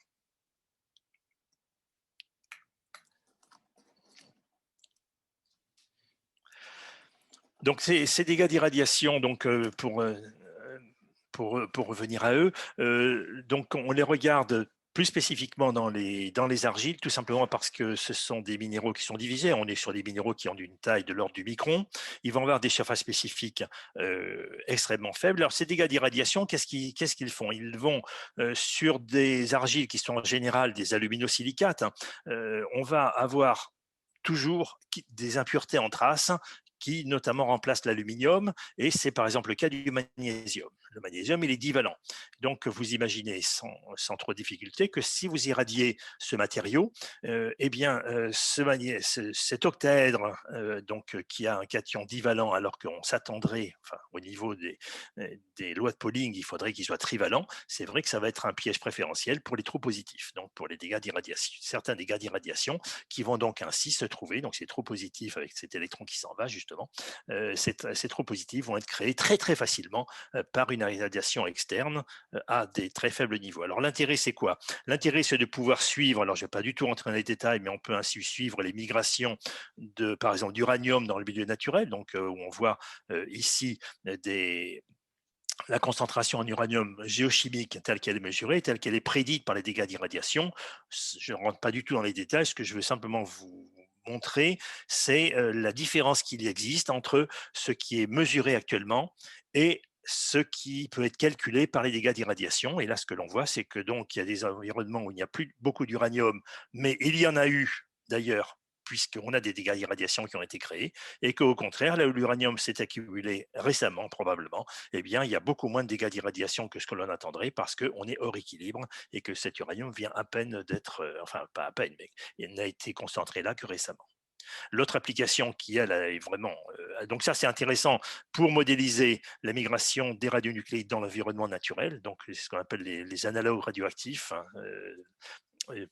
Donc, ces dégâts d'irradiation, donc, pour revenir à eux, donc on les regarde plus spécifiquement dans les argiles, tout simplement parce que ce sont des minéraux qui sont divisés. On est sur des minéraux qui ont une taille de l'ordre du micron. Ils vont avoir des surfaces spécifiques extrêmement faibles. Alors, ces dégâts d'irradiation, qu'est-ce qu'ils font? Ils vont sur des argiles qui sont en général des aluminosilicates. On va avoir toujours des impuretés en trace qui notamment remplacent l'aluminium, et c'est par exemple le cas du magnésium. Le magnésium, il est divalent. Donc, vous imaginez sans trop de difficulté que si vous irradiez ce matériau, eh bien, cet octaèdre qui a un cation divalent alors qu'on s'attendrait, enfin, au niveau des lois de Pauling, il faudrait qu'il soit trivalent, c'est vrai que ça va être un piège préférentiel pour les trous positifs, donc pour les dégâts d'irradiation, certains dégâts d'irradiation qui vont donc ainsi se trouver, donc ces trous positifs avec cet électron qui s'en va justement, ces trous positifs vont être créés très très facilement par une une irradiation externe à des très faibles niveaux. Alors l'intérêt, c'est quoi? L'intérêt, c'est de pouvoir suivre, alors je ne vais pas du tout entrer dans les détails, mais on peut ainsi suivre les migrations de, par exemple, d'uranium dans le milieu naturel, donc où on voit ici la concentration en uranium géochimique telle qu'elle est mesurée, telle qu'elle est prédite par les dégâts d'irradiation. Je ne rentre pas du tout dans les détails, ce que je veux simplement vous montrer, c'est la différence qu'il existe entre ce qui est mesuré actuellement et ce qui peut être calculé par les dégâts d'irradiation. Et là, ce que l'on voit, c'est que donc il y a des environnements où il n'y a plus beaucoup d'uranium, mais il y en a eu d'ailleurs puisqu'on a des dégâts d'irradiation qui ont été créés, et qu'au contraire, là où l'uranium s'est accumulé récemment, probablement, eh bien, il y a beaucoup moins de dégâts d'irradiation que ce que l'on attendrait, parce qu'on est hors équilibre, et que cet uranium vient à peine d'être, enfin, pas à peine, mais il n'a été concentré là que récemment. L'autre application qui, elle, est vraiment... donc ça, c'est intéressant pour modéliser la migration des radionucléides dans l'environnement naturel, donc c'est ce qu'on appelle les analogues radioactifs, hein,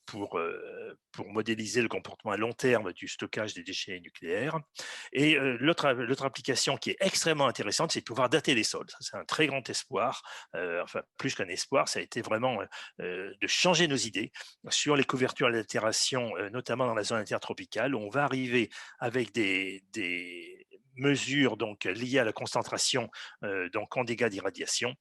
pour modéliser le comportement à long terme du stockage des déchets nucléaires. Et l'autre application qui est extrêmement intéressante, c'est de pouvoir dater les sols. C'est un très grand espoir, enfin plus qu'un espoir, ça a été vraiment de changer nos idées sur les couvertures à l'altération, notamment dans la zone intertropicale, où on va arriver avec des mesures donc liées à la concentration donc en dégâts d'irradiation,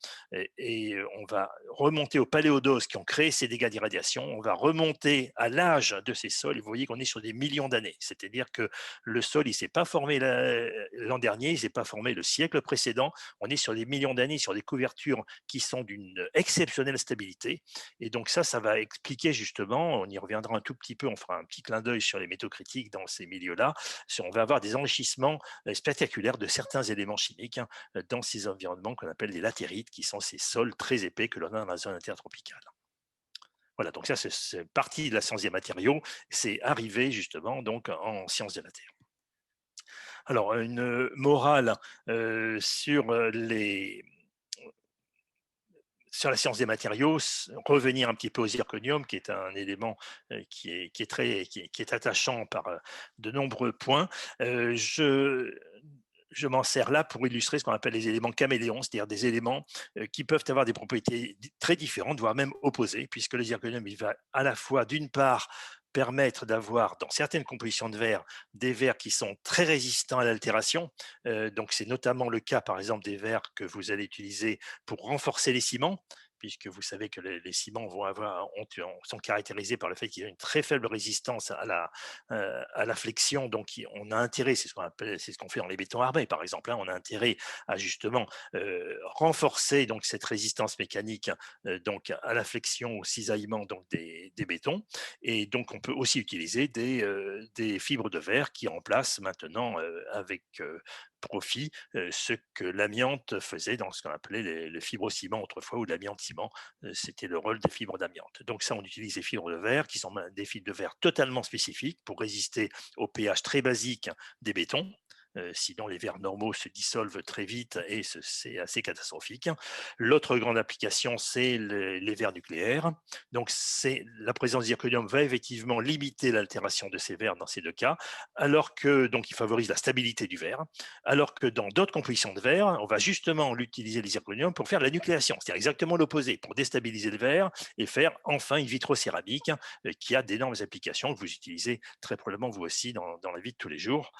et on va remonter aux paléodoses qui ont créé ces dégâts d'irradiation, on va remonter à l'âge de ces sols, et vous voyez qu'on est sur des millions d'années, c'est-à-dire que le sol, il ne s'est pas formé l'an dernier, il ne s'est pas formé le siècle précédent, on est sur des millions d'années, sur des couvertures qui sont d'une exceptionnelle stabilité, et donc ça va expliquer justement, on y reviendra un tout petit peu, on fera un petit clin d'œil sur les métaux critiques dans ces milieux-là, on va avoir des enrichissements spectaculaires de certains éléments chimiques dans ces environnements qu'on appelle des latérites, qui sont ces sols très épais que l'on a dans la zone intertropicale. Voilà, donc ça, c'est partie de la science des matériaux, c'est arrivé justement donc en sciences de la Terre. Alors, une morale sur la science des matériaux, revenir un petit peu au zirconium, qui est un élément qui est attachant par de nombreux points. Je m'en sers là pour illustrer ce qu'on appelle les éléments caméléons, c'est-à-dire des éléments qui peuvent avoir des propriétés très différentes, voire même opposées, puisque le zirconium, il va à la fois, d'une part, permettre d'avoir, dans certaines compositions de verre, des verres qui sont très résistants à l'altération. Donc, c'est notamment le cas, par exemple, des verres que vous allez utiliser pour renforcer les ciments, puisque vous savez que les ciments sont caractérisés par le fait qu'ils ont une très faible résistance à la flexion. Donc, on a intérêt, c'est ce qu'on fait dans les bétons armés, par exemple, hein, on a intérêt à justement renforcer donc cette résistance mécanique donc à la flexion, au cisaillement donc des bétons. Et donc, on peut aussi utiliser des fibres de verre qui remplacent maintenant avec profit ce que l'amiante faisait dans ce qu'on appelait les fibrociments autrefois, ou l'amiante-ciment, c'était le rôle des fibres d'amiante. Donc ça, on utilise des fibres de verre qui sont des fibres de verre totalement spécifiques pour résister au pH très basique des bétons. Sinon les verres normaux se dissolvent très vite et c'est assez catastrophique. L'autre grande application, c'est les verres nucléaires. Donc la présence de zirconium va effectivement limiter l'altération de ces verres dans ces deux cas, alors que donc il favorise la stabilité du verre, alors que dans d'autres compositions de verre, on va justement l'utiliser le zirconium pour faire la nucléation, c'est-à-dire exactement l'opposé, pour déstabiliser le verre et faire enfin une vitrocéramique qui a d'énormes applications que vous utilisez très probablement vous aussi dans la vie de tous les jours.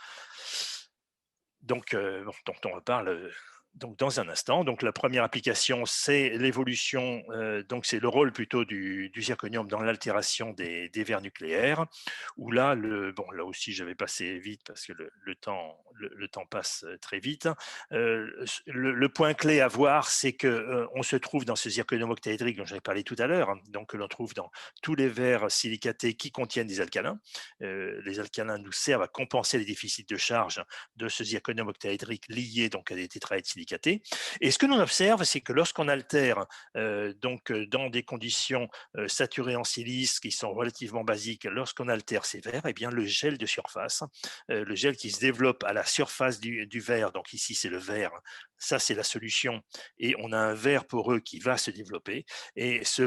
Donc, dont on reparle donc dans un instant. Donc, la première application, c'est l'évolution, donc c'est le rôle plutôt du zirconium dans l'altération des verres nucléaires, où là, là aussi, je vais passer vite parce que le temps passe très vite. Le point clé à voir, c'est qu'on se trouve dans ce zirconium octaédrique dont j'avais parlé tout à l'heure, hein, donc que l'on trouve dans tous les verres silicatés qui contiennent des alcalins. Les alcalins nous servent à compenser les déficits de charge de ce zirconium octaédrique lié donc à des tétraèdres silicatés. Et ce que l'on observe, c'est que lorsqu'on altère donc dans des conditions saturées en silice qui sont relativement basiques, lorsqu'on altère ces verres, eh bien le gel de surface, le gel qui se développe à la surface du verre, donc ici c'est le verre, ça c'est la solution, et on a un verre poreux qui va se développer, et ce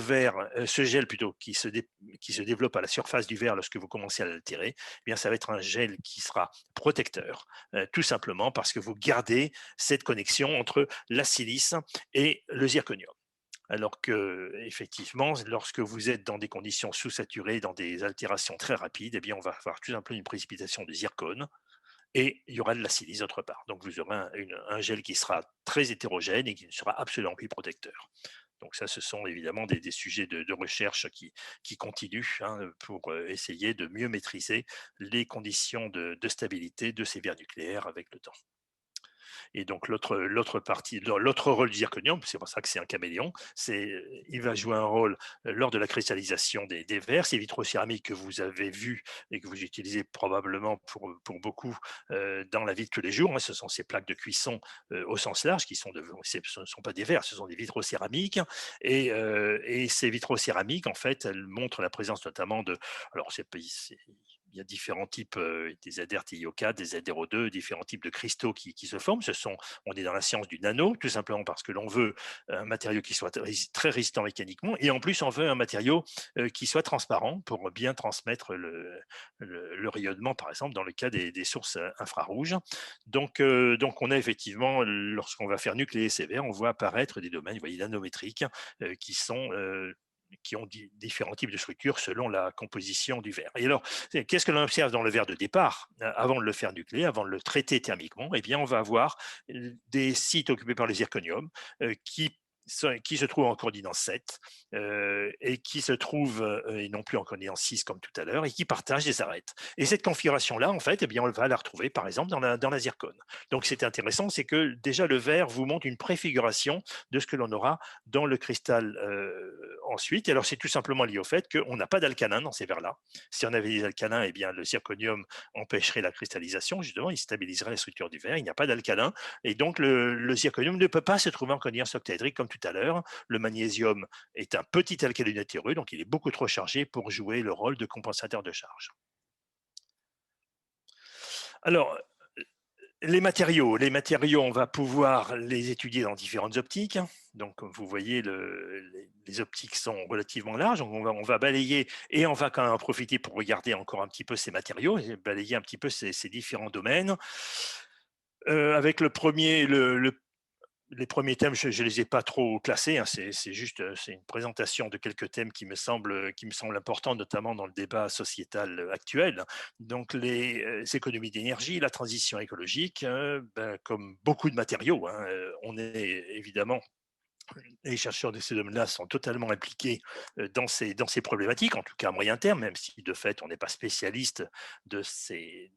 gel plutôt qui se développe à la surface du verre lorsque vous commencez à l'altérer, eh bien ça va être un gel qui sera protecteur, tout simplement parce que vous gardez cette connexion réaction entre la silice et le zirconium. Alors que, effectivement, lorsque vous êtes dans des conditions sous-saturées, dans des altérations très rapides, eh bien, on va avoir tout simplement une précipitation de zircone et il y aura de la silice d'autre part. Donc, vous aurez un gel qui sera très hétérogène et qui ne sera absolument plus protecteur. Donc ça, ce sont évidemment des sujets de recherche qui continuent pour essayer de mieux maîtriser les conditions de stabilité de ces verres nucléaires avec le temps. Et donc l'autre partie, l'autre rôle du zirconium, c'est pour ça que c'est un caméléon, il va jouer un rôle lors de la cristallisation des verres. Ces vitrocéramiques que vous avez vus et que vous utilisez probablement pour beaucoup dans la vie de tous les jours, ce sont ces plaques de cuisson au sens large ce ne sont pas des verres, ce sont des vitrocéramiques. Et ces vitrocéramiques, en fait, elles montrent la présence notamment alors il y a différents types, des ZrTiO4, des ZrO2, différents types de cristaux qui se forment. On est dans la science du nano, tout simplement parce que l'on veut un matériau qui soit très résistant mécaniquement, et en plus, on veut un matériau qui soit transparent pour bien transmettre le rayonnement, par exemple, dans le cas des sources infrarouges. Donc, on a effectivement, lorsqu'on va faire nucléer sévère, on voit apparaître des domaines, vous voyez, nanométriques, qui ont différents types de structures selon la composition du verre. Et alors, qu'est-ce que l'on observe dans le verre de départ, avant de le faire nucléer, avant de le traiter thermiquement? Eh bien, on va avoir des sites occupés par le zirconium qui se trouvent en coordinate 7 et qui se trouvent, et non plus en coordinate 6 comme tout à l'heure, et qui partagent des arêtes. Et cette configuration-là, en fait, eh bien, on va la retrouver, par exemple, dans la zircone. Donc, c'est intéressant, c'est que déjà le verre vous montre une préfiguration de ce que l'on aura dans le cristal ensuite. Et alors, c'est tout simplement lié au fait qu'on n'a pas d'alcanin dans ces verres-là. Si on avait des alcanins, eh bien, le zirconium empêcherait la cristallisation, justement, il stabiliserait la structure du verre. Il n'y a pas d'alcanin, et donc le zirconium ne peut pas se trouver en coordinate octaédrique comme tout à l'heure. Le magnésium est un petit alcalino natéreux, donc il est beaucoup trop chargé pour jouer le rôle de compensateur de charge. Alors, les matériaux, on va pouvoir les étudier dans différentes optiques. Donc, comme vous voyez, les optiques sont relativement larges. Donc on va balayer, et on va quand même en profiter pour regarder encore un petit peu ces matériaux, et balayer un petit peu ces différents domaines. Avec les premiers thèmes, je ne les ai pas trop classés, c'est juste c'est une présentation de quelques thèmes qui me semblent importants, notamment dans le débat sociétal actuel. Donc les économies d'énergie, la transition écologique, comme beaucoup de matériaux, on est évidemment, les chercheurs de ces domaines-là sont totalement impliqués dans ces problématiques, en tout cas à moyen terme, même si de fait on n'est pas spécialiste de ces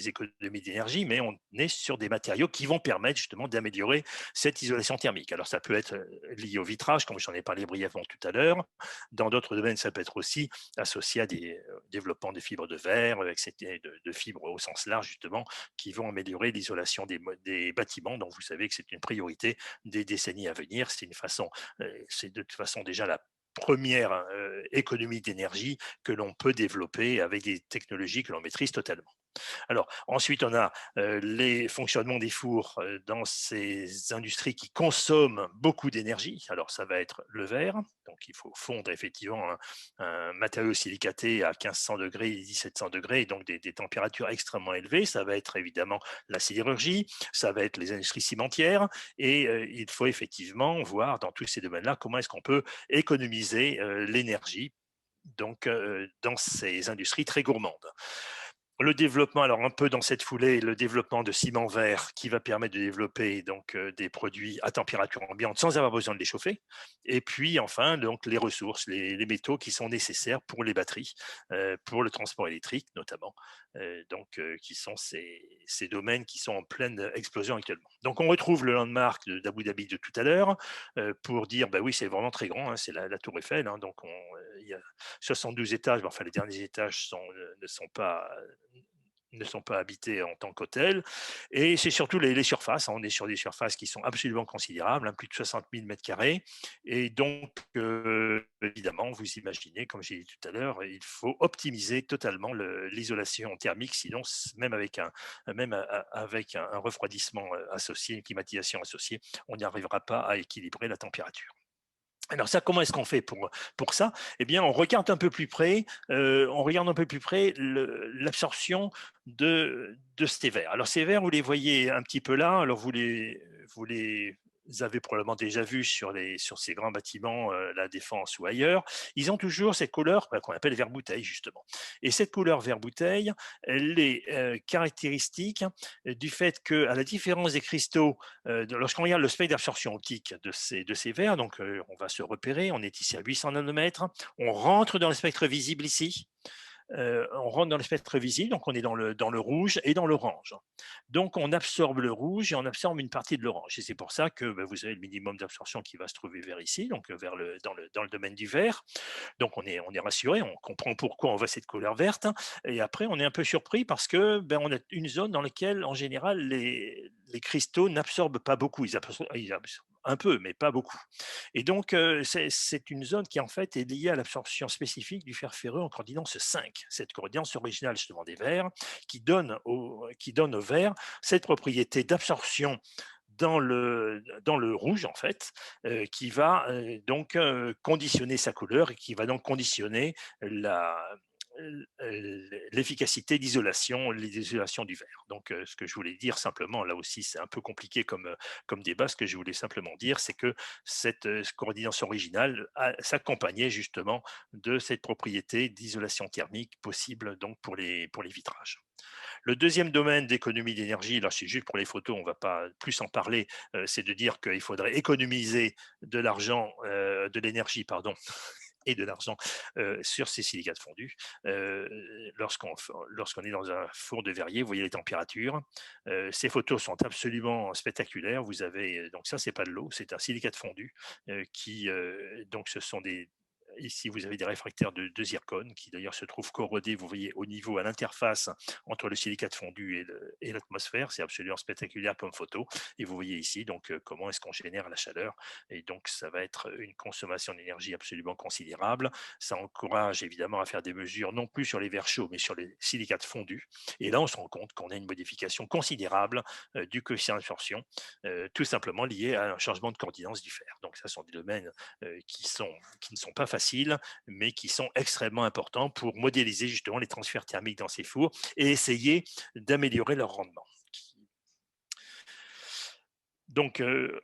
économies d'énergie, mais on est sur des matériaux qui vont permettre justement d'améliorer cette isolation thermique. Alors ça peut être lié au vitrage, comme j'en ai parlé brièvement tout à l'heure. Dans d'autres domaines, ça peut être aussi associé à des développements de fibres de verre, etc., de fibres au sens large justement, qui vont améliorer l'isolation des bâtiments. Donc vous savez que c'est une priorité des décennies à venir. C'est de toute façon déjà la première économie d'énergie que l'on peut développer avec des technologies que l'on maîtrise totalement. Alors, ensuite, on a les fonctionnements des fours dans ces industries qui consomment beaucoup d'énergie. Alors, ça va être le verre. Donc, il faut fondre effectivement un matériau silicaté à 1500 degrés et 1700 degrés, et donc des températures extrêmement élevées. Ça va être évidemment la sidérurgie, ça va être les industries cimentières, et il faut effectivement voir dans tous ces domaines-là comment est-ce qu'on peut économiser l'énergie donc, dans ces industries très gourmandes. Le développement, alors un peu dans cette foulée, le développement de ciment vert qui va permettre de développer donc des produits à température ambiante sans avoir besoin de les chauffer. Et puis enfin, donc les ressources, les métaux qui sont nécessaires pour les batteries, pour le transport électrique notamment, qui sont ces domaines qui sont en pleine explosion actuellement. Donc on retrouve le landmark d'Abu Dhabi de tout à l'heure pour dire, bah oui, c'est vraiment très grand, c'est la tour Eiffel, donc il y a 72 étages, mais enfin les derniers étages ne sont pas habités en tant qu'hôtel. Et c'est surtout les surfaces. On est sur des surfaces qui sont absolument considérables, plus de 60 000 mètres carrés. Et donc, évidemment, vous imaginez, comme j'ai dit tout à l'heure, il faut optimiser totalement l'isolation thermique, sinon, même avec un refroidissement associé, une climatisation associée, on n'y arrivera pas à équilibrer la température. Alors ça, comment est-ce qu'on fait pour ça? Eh bien, on regarde un peu plus près l'absorption de ces verres. Alors ces verres, vous les voyez un petit peu là. Alors vous vous les avez probablement déjà vus sur ces grands bâtiments, La Défense ou ailleurs. Ils ont toujours cette couleur qu'on appelle vert bouteille, justement. Et cette couleur vert bouteille, elle est caractéristique du fait qu'à la différence des cristaux, lorsqu'on regarde le spectre d'absorption optique de ces verres, donc on va se repérer, on est ici à 800 nanomètres, on rentre dans le spectre visible ici, on rentre dans le spectre visible, donc on est dans le rouge et dans l'orange. Donc on absorbe le rouge et on absorbe une partie de l'orange. Et c'est pour ça que vous avez le minimum d'absorption qui va se trouver vers ici, donc dans le domaine du vert. Donc on est rassuré, on comprend pourquoi on voit cette couleur verte. Et après, on est un peu surpris parce que on a une zone dans laquelle, en général, les cristaux n'absorbent pas beaucoup. Ils absorbent un peu, mais pas beaucoup. Et donc, c'est une zone qui, en fait, est liée à l'absorption spécifique du fer ferreux en coordinance 5, cette coordinance originale justement des verres, qui donne au verre cette propriété d'absorption dans le rouge, en fait, qui va donc conditionner sa couleur et qui va donc conditionner l'efficacité d'isolation du verre. Donc, ce que je voulais dire simplement, là aussi, c'est un peu compliqué comme débat. Ce que je voulais simplement dire, c'est que cette coordination originale s'accompagnait justement de cette propriété d'isolation thermique possible donc pour les vitrages. Le deuxième domaine d'économie d'énergie, là c'est juste pour les photos, on ne va pas plus en parler, c'est de dire qu'il faudrait économiser de l'argent, de l'énergie, pardon, et de l'argent sur ces silicates fondus. Lorsqu'on est dans un four de verrier, vous voyez les températures. Ces photos sont absolument spectaculaires. Vous avez, donc ça, c'est pas de l'eau, c'est un silicate fondu donc ce sont des. Ici, vous avez des réfractaires de zircone qui d'ailleurs se trouvent corrodés, vous voyez, au niveau, à l'interface entre le silicate fondu et l'atmosphère. C'est absolument spectaculaire comme photo. Et vous voyez ici donc comment est-ce qu'on génère la chaleur. Et donc, ça va être une consommation d'énergie absolument considérable. Ça encourage évidemment à faire des mesures non plus sur les verres chauds, mais sur les silicates fondus. Et là, on se rend compte qu'on a une modification considérable du coefficient d'absorption, tout simplement lié à un changement de coordination du fer. Donc, ça sont des domaines qui ne sont pas faciles, mais qui sont extrêmement importants pour modéliser justement les transferts thermiques dans ces fours et essayer d'améliorer leur rendement. Donc, le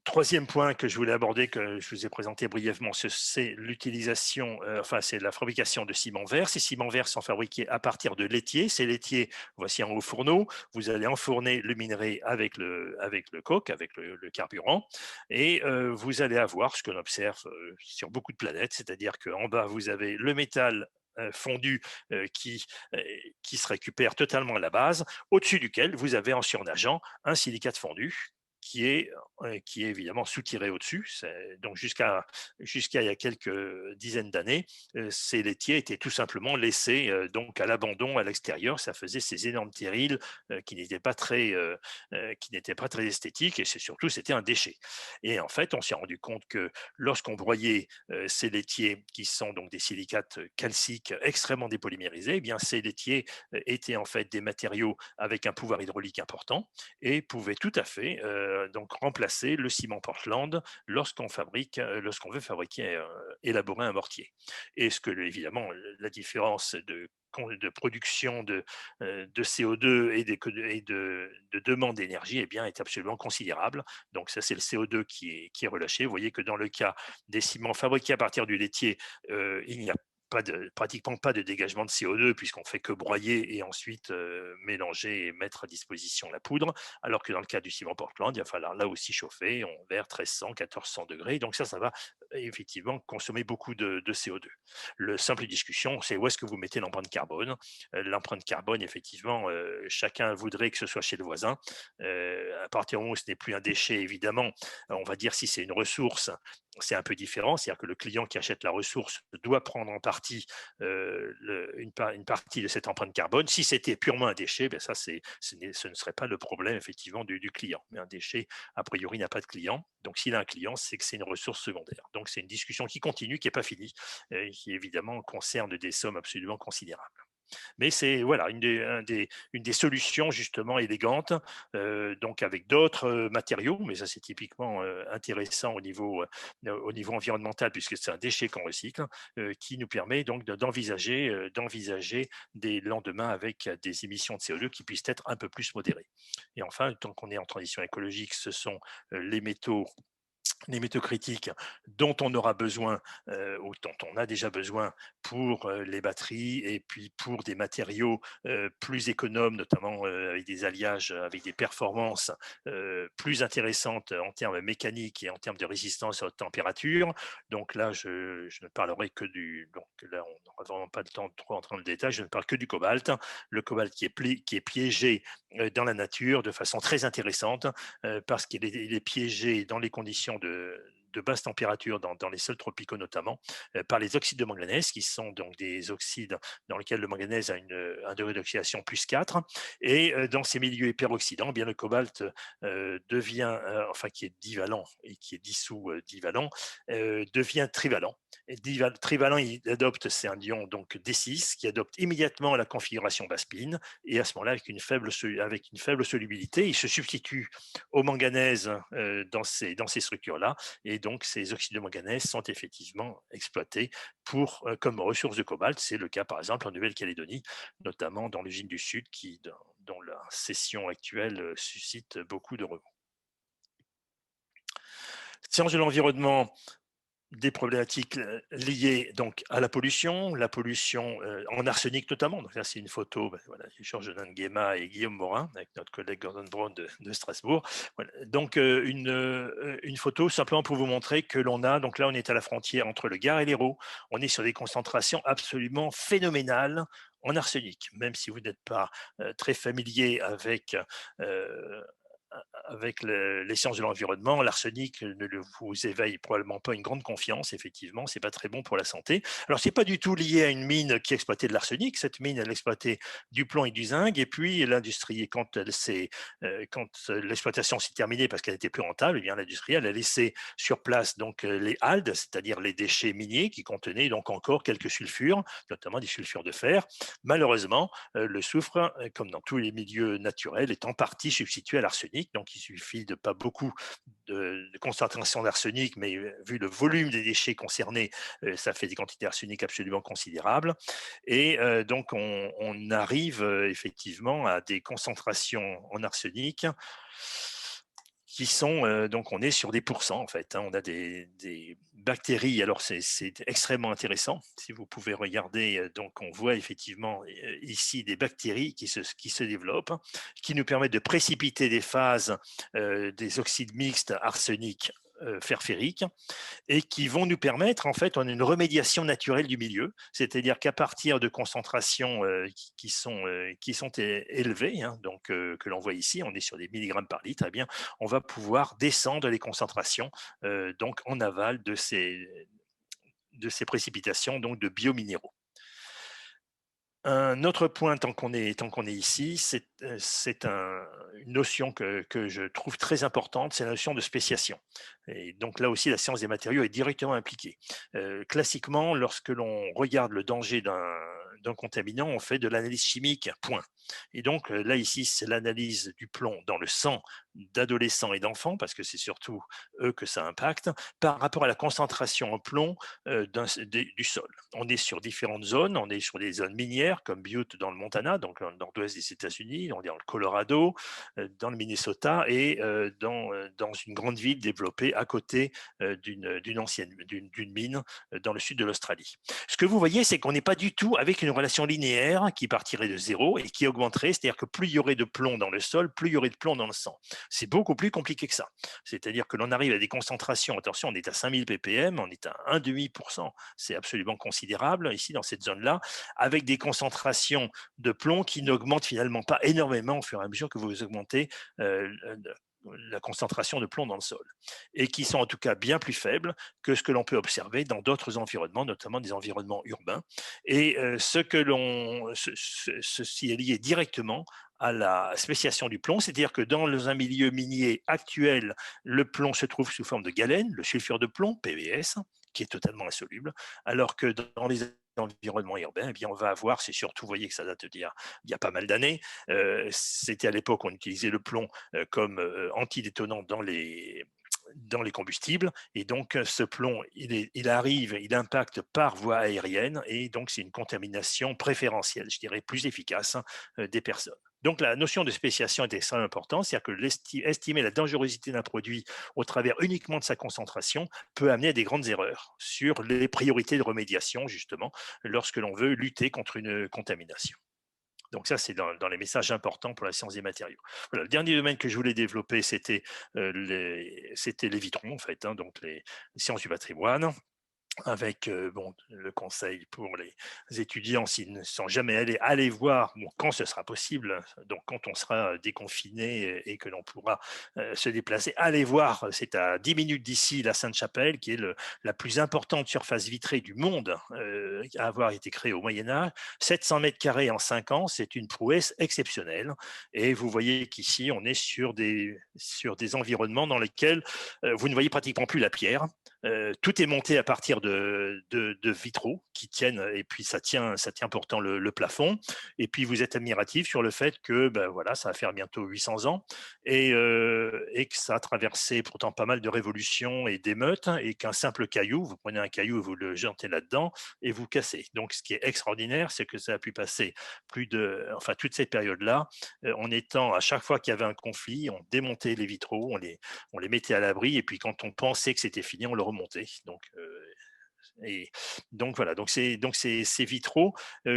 troisième point que je voulais aborder, que je vous ai présenté brièvement, c'est l'utilisation, c'est la fabrication de ciments verts. Ces ciments verts sont fabriqués à partir de laitiers. Ces laitiers, voici en haut fourneau. Vous allez enfourner le minerai avec le coke, avec le carburant, et vous allez avoir ce qu'on observe sur beaucoup de planètes, c'est-à-dire qu'en bas, vous avez le métal fondu qui se récupère totalement à la base, au-dessus duquel vous avez en surnageant un silicate fondu qui est évidemment soutiré au-dessus. Donc jusqu'à il y a quelques dizaines d'années, ces laitiers étaient tout simplement laissés donc à l'abandon à l'extérieur. Ça faisait ces énormes terrils qui n'étaient pas très esthétiques, et surtout c'était un déchet. Et en fait, on s'est rendu compte que lorsqu'on broyait ces laitiers, qui sont donc des silicates calciques extrêmement dépolymérisés, eh bien ces laitiers étaient en fait des matériaux avec un pouvoir hydraulique important et pouvaient tout à fait donc remplacer le ciment Portland lorsqu'on veut fabriquer, élaborer un mortier. Et évidemment, la différence de production de CO2 et de demande d'énergie est absolument considérable. Donc ça, c'est le CO2 qui est relâché. Vous voyez que dans le cas des ciments fabriqués à partir du laitier, il n'y a pratiquement pas de dégagement de CO2 puisqu'on fait que broyer et ensuite mélanger et mettre à disposition la poudre, alors que dans le cas du ciment Portland, il va falloir là aussi chauffer vers 1300, 1400 degrés. Donc ça va effectivement consommer beaucoup de CO2. Le simple discussion, c'est où est-ce que vous mettez l'empreinte carbone. L'empreinte carbone, effectivement, chacun voudrait que ce soit chez le voisin. À partir du moment où ce n'est plus un déchet, évidemment, on va dire si c'est une ressource, c'est un peu différent, c'est-à-dire que le client qui achète la ressource doit prendre en partie une partie de cette empreinte carbone. Si c'était purement un déchet, ben ça, ce ne serait pas le problème effectivement du client. Mais un déchet, a priori, n'a pas de client. Donc, s'il a un client, c'est que c'est une ressource secondaire. Donc, c'est une discussion qui continue, qui n'est pas finie, et qui évidemment concerne des sommes absolument considérables. Mais c'est voilà, une des solutions justement élégantes, donc avec d'autres matériaux, mais ça c'est typiquement intéressant au niveau environnemental puisque c'est un déchet qu'on recycle, qui nous permet donc d'envisager des lendemains avec des émissions de CO2 qui puissent être un peu plus modérées. Et enfin, tant qu'on est en transition écologique, ce sont les métaux critiques dont on aura besoin, ou dont on a déjà besoin pour les batteries et puis pour des matériaux plus économes, notamment avec des alliages, avec des performances plus intéressantes en termes mécaniques et en termes de résistance à haute température. Donc là, je ne parlerai que donc là, on n'aura vraiment pas le temps de trop entrer dans le détail, je ne parle que du cobalt. Le cobalt qui est piégé dans la nature de façon très intéressante parce il est piégé dans les conditions de basse température dans les sols tropicaux notamment, par les oxydes de manganèse, qui sont donc des oxydes dans lesquels le manganèse a un degré d'oxydation plus 4. Et dans ces milieux hyperoxydants, eh bien le cobalt devient, enfin qui est divalent et qui est dissous divalent, devient trivalent. Et trivalent, il adopte, c'est un ion donc D6 qui adopte immédiatement la configuration basse spin, et à ce moment-là, avec une faible solubilité, il se substitue au manganèse dans ces structures-là. Et donc, ces oxydes de manganèse sont effectivement exploités comme ressource de cobalt. C'est le cas, par exemple, en Nouvelle-Calédonie, notamment dans l'usine du Sud, dont la session actuelle suscite beaucoup de remous. Sciences de l'environnement, des problématiques liées donc à la pollution en arsenic notamment. Donc là, c'est une photo, voilà, Georges Nguema et Guillaume Morin avec notre collègue Gordon Brown de Strasbourg. Voilà. Donc une photo simplement pour vous montrer que l'on a, donc là on est à la frontière entre le Gard et l'Hérault, on est sur des concentrations absolument phénoménales en arsenic, même si vous n'êtes pas très familier avec les sciences de l'environnement, l'arsenic ne vous éveille probablement pas une grande confiance, effectivement, c'est pas très bon pour la santé. Alors, c'est pas du tout lié à une mine qui exploitait de l'arsenic, cette mine, elle exploitait du plomb et du zinc, et puis l'industrie, quand l'exploitation s'est terminée parce qu'elle était plus rentable, eh bien l'industrie, elle a laissé sur place donc les haldes, c'est-à-dire les déchets miniers qui contenaient donc encore quelques sulfures, notamment des sulfures de fer. Malheureusement, le soufre, comme dans tous les milieux naturels, est en partie substitué à l'arsenic. Donc, il suffit de pas beaucoup de concentration d'arsenic, mais vu le volume des déchets concernés, ça fait des quantités d'arsenic absolument considérables. Et donc, on arrive effectivement à des concentrations en arsenic qui sont, donc on est sur des pourcents en fait, hein. On a des bactéries, alors c'est extrêmement intéressant. Si vous pouvez regarder, donc on voit effectivement ici des bactéries qui se développent, qui nous permettent de précipiter des phases des oxydes mixtes arsenic fer ferrique, et qui vont nous permettre, en fait, on a une remédiation naturelle du milieu, c'est-à-dire qu'à partir de concentrations qui sont élevées, hein, donc que l'on voit ici, on est sur des milligrammes par litre, eh bien, on va pouvoir descendre les concentrations donc en aval de ces précipitations donc de biominéraux. Un autre point, tant qu'on est ici, c'est une notion que je trouve très importante, c'est la notion de spéciation. Et donc là aussi, la science des matériaux est directement impliquée. Classiquement, lorsque l'on regarde le danger d'un contaminant, on fait de l'analyse chimique, point. Et donc là, ici, c'est l'analyse du plomb dans le sang d'adolescents et d'enfants, parce que c'est surtout eux que ça impacte, par rapport à la concentration en plomb du sol. On est sur différentes zones, on est sur des zones minières, comme Butte dans le Montana, donc dans le nord-ouest des États-Unis, on est dans le Colorado, dans le Minnesota, et dans une grande ville développée à côté d'une mine dans le sud de l'Australie. Ce que vous voyez, c'est qu'on n'est pas du tout avec une relation linéaire qui partirait de zéro et qui augmenterait, c'est-à-dire que plus il y aurait de plomb dans le sol, plus il y aurait de plomb dans le sang. C'est beaucoup plus compliqué que ça. C'est-à-dire que l'on arrive à des concentrations, attention, on est à 5000 ppm, on est à 1,5%, c'est absolument considérable ici dans cette zone-là, avec des concentrations de plomb qui n'augmentent finalement pas énormément au fur et à mesure que vous augmentez la concentration de plomb dans le sol, et qui sont en tout cas bien plus faibles que ce que l'on peut observer dans d'autres environnements, notamment des environnements urbains. Et ceci est lié directement à la spéciation du plomb, c'est-à-dire que dans un milieu minier actuel, le plomb se trouve sous forme de galène, le sulfure de plomb, PBS, qui est totalement insoluble, alors que dans les environnements urbains, eh bien, on va avoir, c'est surtout, vous voyez que ça date d'il y a pas mal d'années, c'était à l'époque, on utilisait le plomb comme antidétonant dans les combustibles. Et donc, ce plomb, il impacte par voie aérienne et donc c'est une contamination préférentielle, je dirais plus efficace des personnes. Donc, la notion de spéciation est extrêmement importante, c'est-à-dire que estimer la dangerosité d'un produit au travers uniquement de sa concentration peut amener à des grandes erreurs sur les priorités de remédiation, justement, lorsque l'on veut lutter contre une contamination. Donc ça, c'est dans les messages importants pour la science des matériaux. Voilà, le dernier domaine que je voulais développer, c'était les vitrons, en fait, hein, donc les sciences du patrimoine, avec le conseil pour les étudiants s'ils ne sont jamais allés voir, quand ce sera possible, donc quand on sera déconfiné et que l'on pourra se déplacer, allez voir, c'est à 10 minutes d'ici, la Sainte-Chapelle, qui est la plus importante surface vitrée du monde à avoir été créée au Moyen-Âge. 700 mètres carrés en 5 ans, c'est une prouesse exceptionnelle. Et vous voyez qu'ici, on est sur des environnements dans lesquels vous ne voyez pratiquement plus la pierre. Tout est monté à partir de vitraux qui tiennent, et puis ça tient pourtant le plafond. Et puis vous êtes admiratif sur le fait que voilà, ça va faire bientôt 800 ans et que ça a traversé pourtant pas mal de révolutions et d'émeutes, et qu'un simple caillou, vous prenez un caillou et vous le jetez là-dedans et vous cassez. Donc ce qui est extraordinaire, c'est que ça a pu passer toute cette période-là, en étant, à chaque fois qu'il y avait un conflit, on démontait les vitraux, on les mettait à l'abri, et puis quand on pensait que c'était fini, on le remontait. Donc voilà, donc ces vitraux,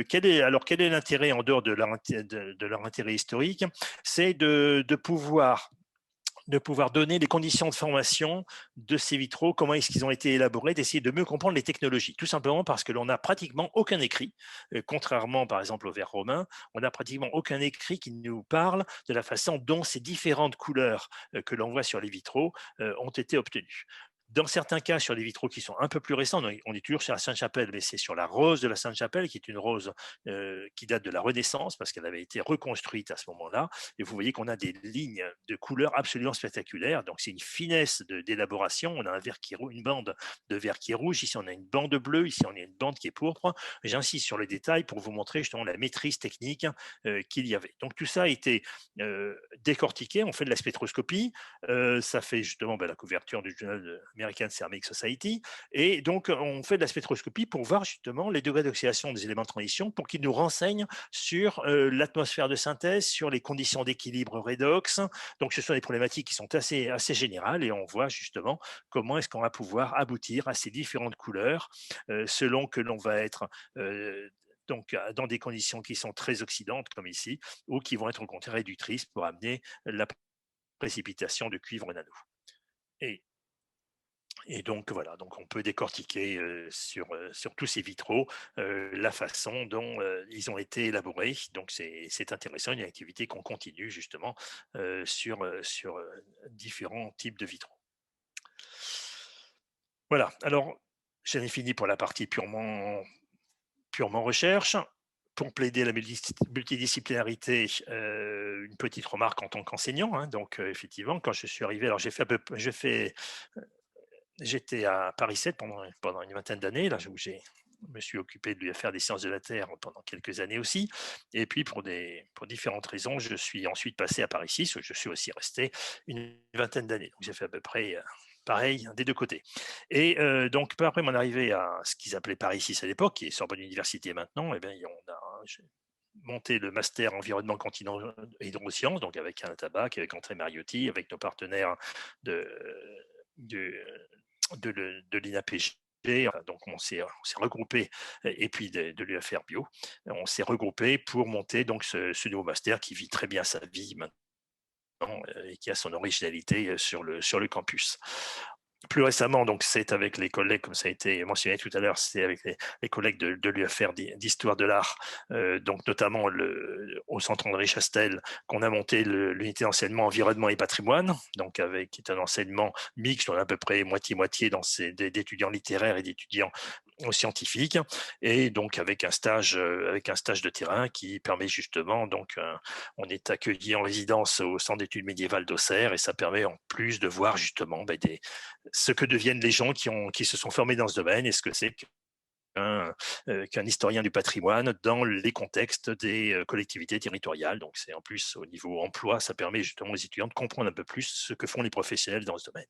quel est l'intérêt en dehors de leur intérêt historique? C'est de pouvoir donner les conditions de formation de ces vitraux, comment est-ce qu'ils ont été élaborés, d'essayer de mieux comprendre les technologies. Tout simplement parce que l'on n'a pratiquement aucun écrit, contrairement par exemple au verre romain, on n'a pratiquement aucun écrit qui nous parle de la façon dont ces différentes couleurs que l'on voit sur les vitraux ont été obtenues. Dans certains cas, sur des vitraux qui sont un peu plus récents, on est toujours sur la Sainte-Chapelle, mais c'est sur la rose de la Sainte-Chapelle, qui est une rose qui date de la Renaissance, parce qu'elle avait été reconstruite à ce moment-là. Et vous voyez qu'on a des lignes de couleurs absolument spectaculaires. Donc, c'est une finesse d'élaboration. On a une bande de vert qui est rouge. Ici, on a une bande bleue. Ici, on a une bande qui est pourpre. J'insiste sur les détails pour vous montrer justement la maîtrise technique qu'il y avait. Donc, tout ça a été décortiqué. On fait de la spectroscopie. Ça fait justement la couverture du journal American Ceramic Society. Et donc, on fait de la spectroscopie pour voir justement les degrés d'oxydation des éléments de transition pour qu'ils nous renseignent sur l'atmosphère de synthèse, sur les conditions d'équilibre redox. Donc, ce sont des problématiques qui sont assez générales, et on voit justement comment est-ce qu'on va pouvoir aboutir à ces différentes couleurs selon que l'on va être donc dans des conditions qui sont très oxydantes comme ici, ou qui vont être au contraire réductrices pour amener la précipitation de cuivre nano. Et donc voilà, donc on peut décortiquer sur tous ces vitraux la façon dont ils ont été élaborés. Donc c'est intéressant, une activité qu'on continue justement sur différents types de vitraux. Voilà, alors j'en ai fini pour la partie purement recherche. Pour plaider la multidisciplinarité, une petite remarque en tant qu'enseignant, hein. Donc effectivement, quand je suis arrivé, alors j'étais à Paris 7 pendant une vingtaine d'années, là où je me suis occupé de lui faire des sciences de la Terre pendant quelques années aussi. Et puis, pour différentes raisons, je suis ensuite passé à Paris 6, où je suis aussi resté une vingtaine d'années. Donc, j'ai fait à peu près pareil des deux côtés. Et donc, peu après mon arrivée à ce qu'ils appelaient Paris 6 à l'époque, qui est Sorbonne Université maintenant, j'ai monté le master environnement continent et hydrosciences, donc avec Alain Tabac, avec André Mariotti, avec nos partenaires de l'INAPG. Donc on s'est regroupé, et puis de l'UFR Bio, on s'est regroupé pour monter donc ce nouveau master qui vit très bien sa vie maintenant et qui a son originalité sur le campus. Plus récemment, donc c'est avec les collègues, comme ça a été mentionné tout à l'heure, c'est avec les collègues de l'UFR d'Histoire de l'Art, donc notamment au Centre André Chastel, qu'on a monté l'unité d'enseignement environnement et patrimoine, donc qui est un enseignement mixte, on a à peu près moitié-moitié d'étudiants littéraires et d'étudiants scientifiques, et donc avec un stage de terrain qui permet justement, donc on est accueilli en résidence au Centre d'études médiévales d'Auxerre, et ça permet en plus de voir justement ce que deviennent les gens qui se sont formés dans ce domaine et ce que c'est qu'un historien du patrimoine dans les contextes des collectivités territoriales. Donc, c'est en plus au niveau emploi, ça permet justement aux étudiants de comprendre un peu plus ce que font les professionnels dans ce domaine.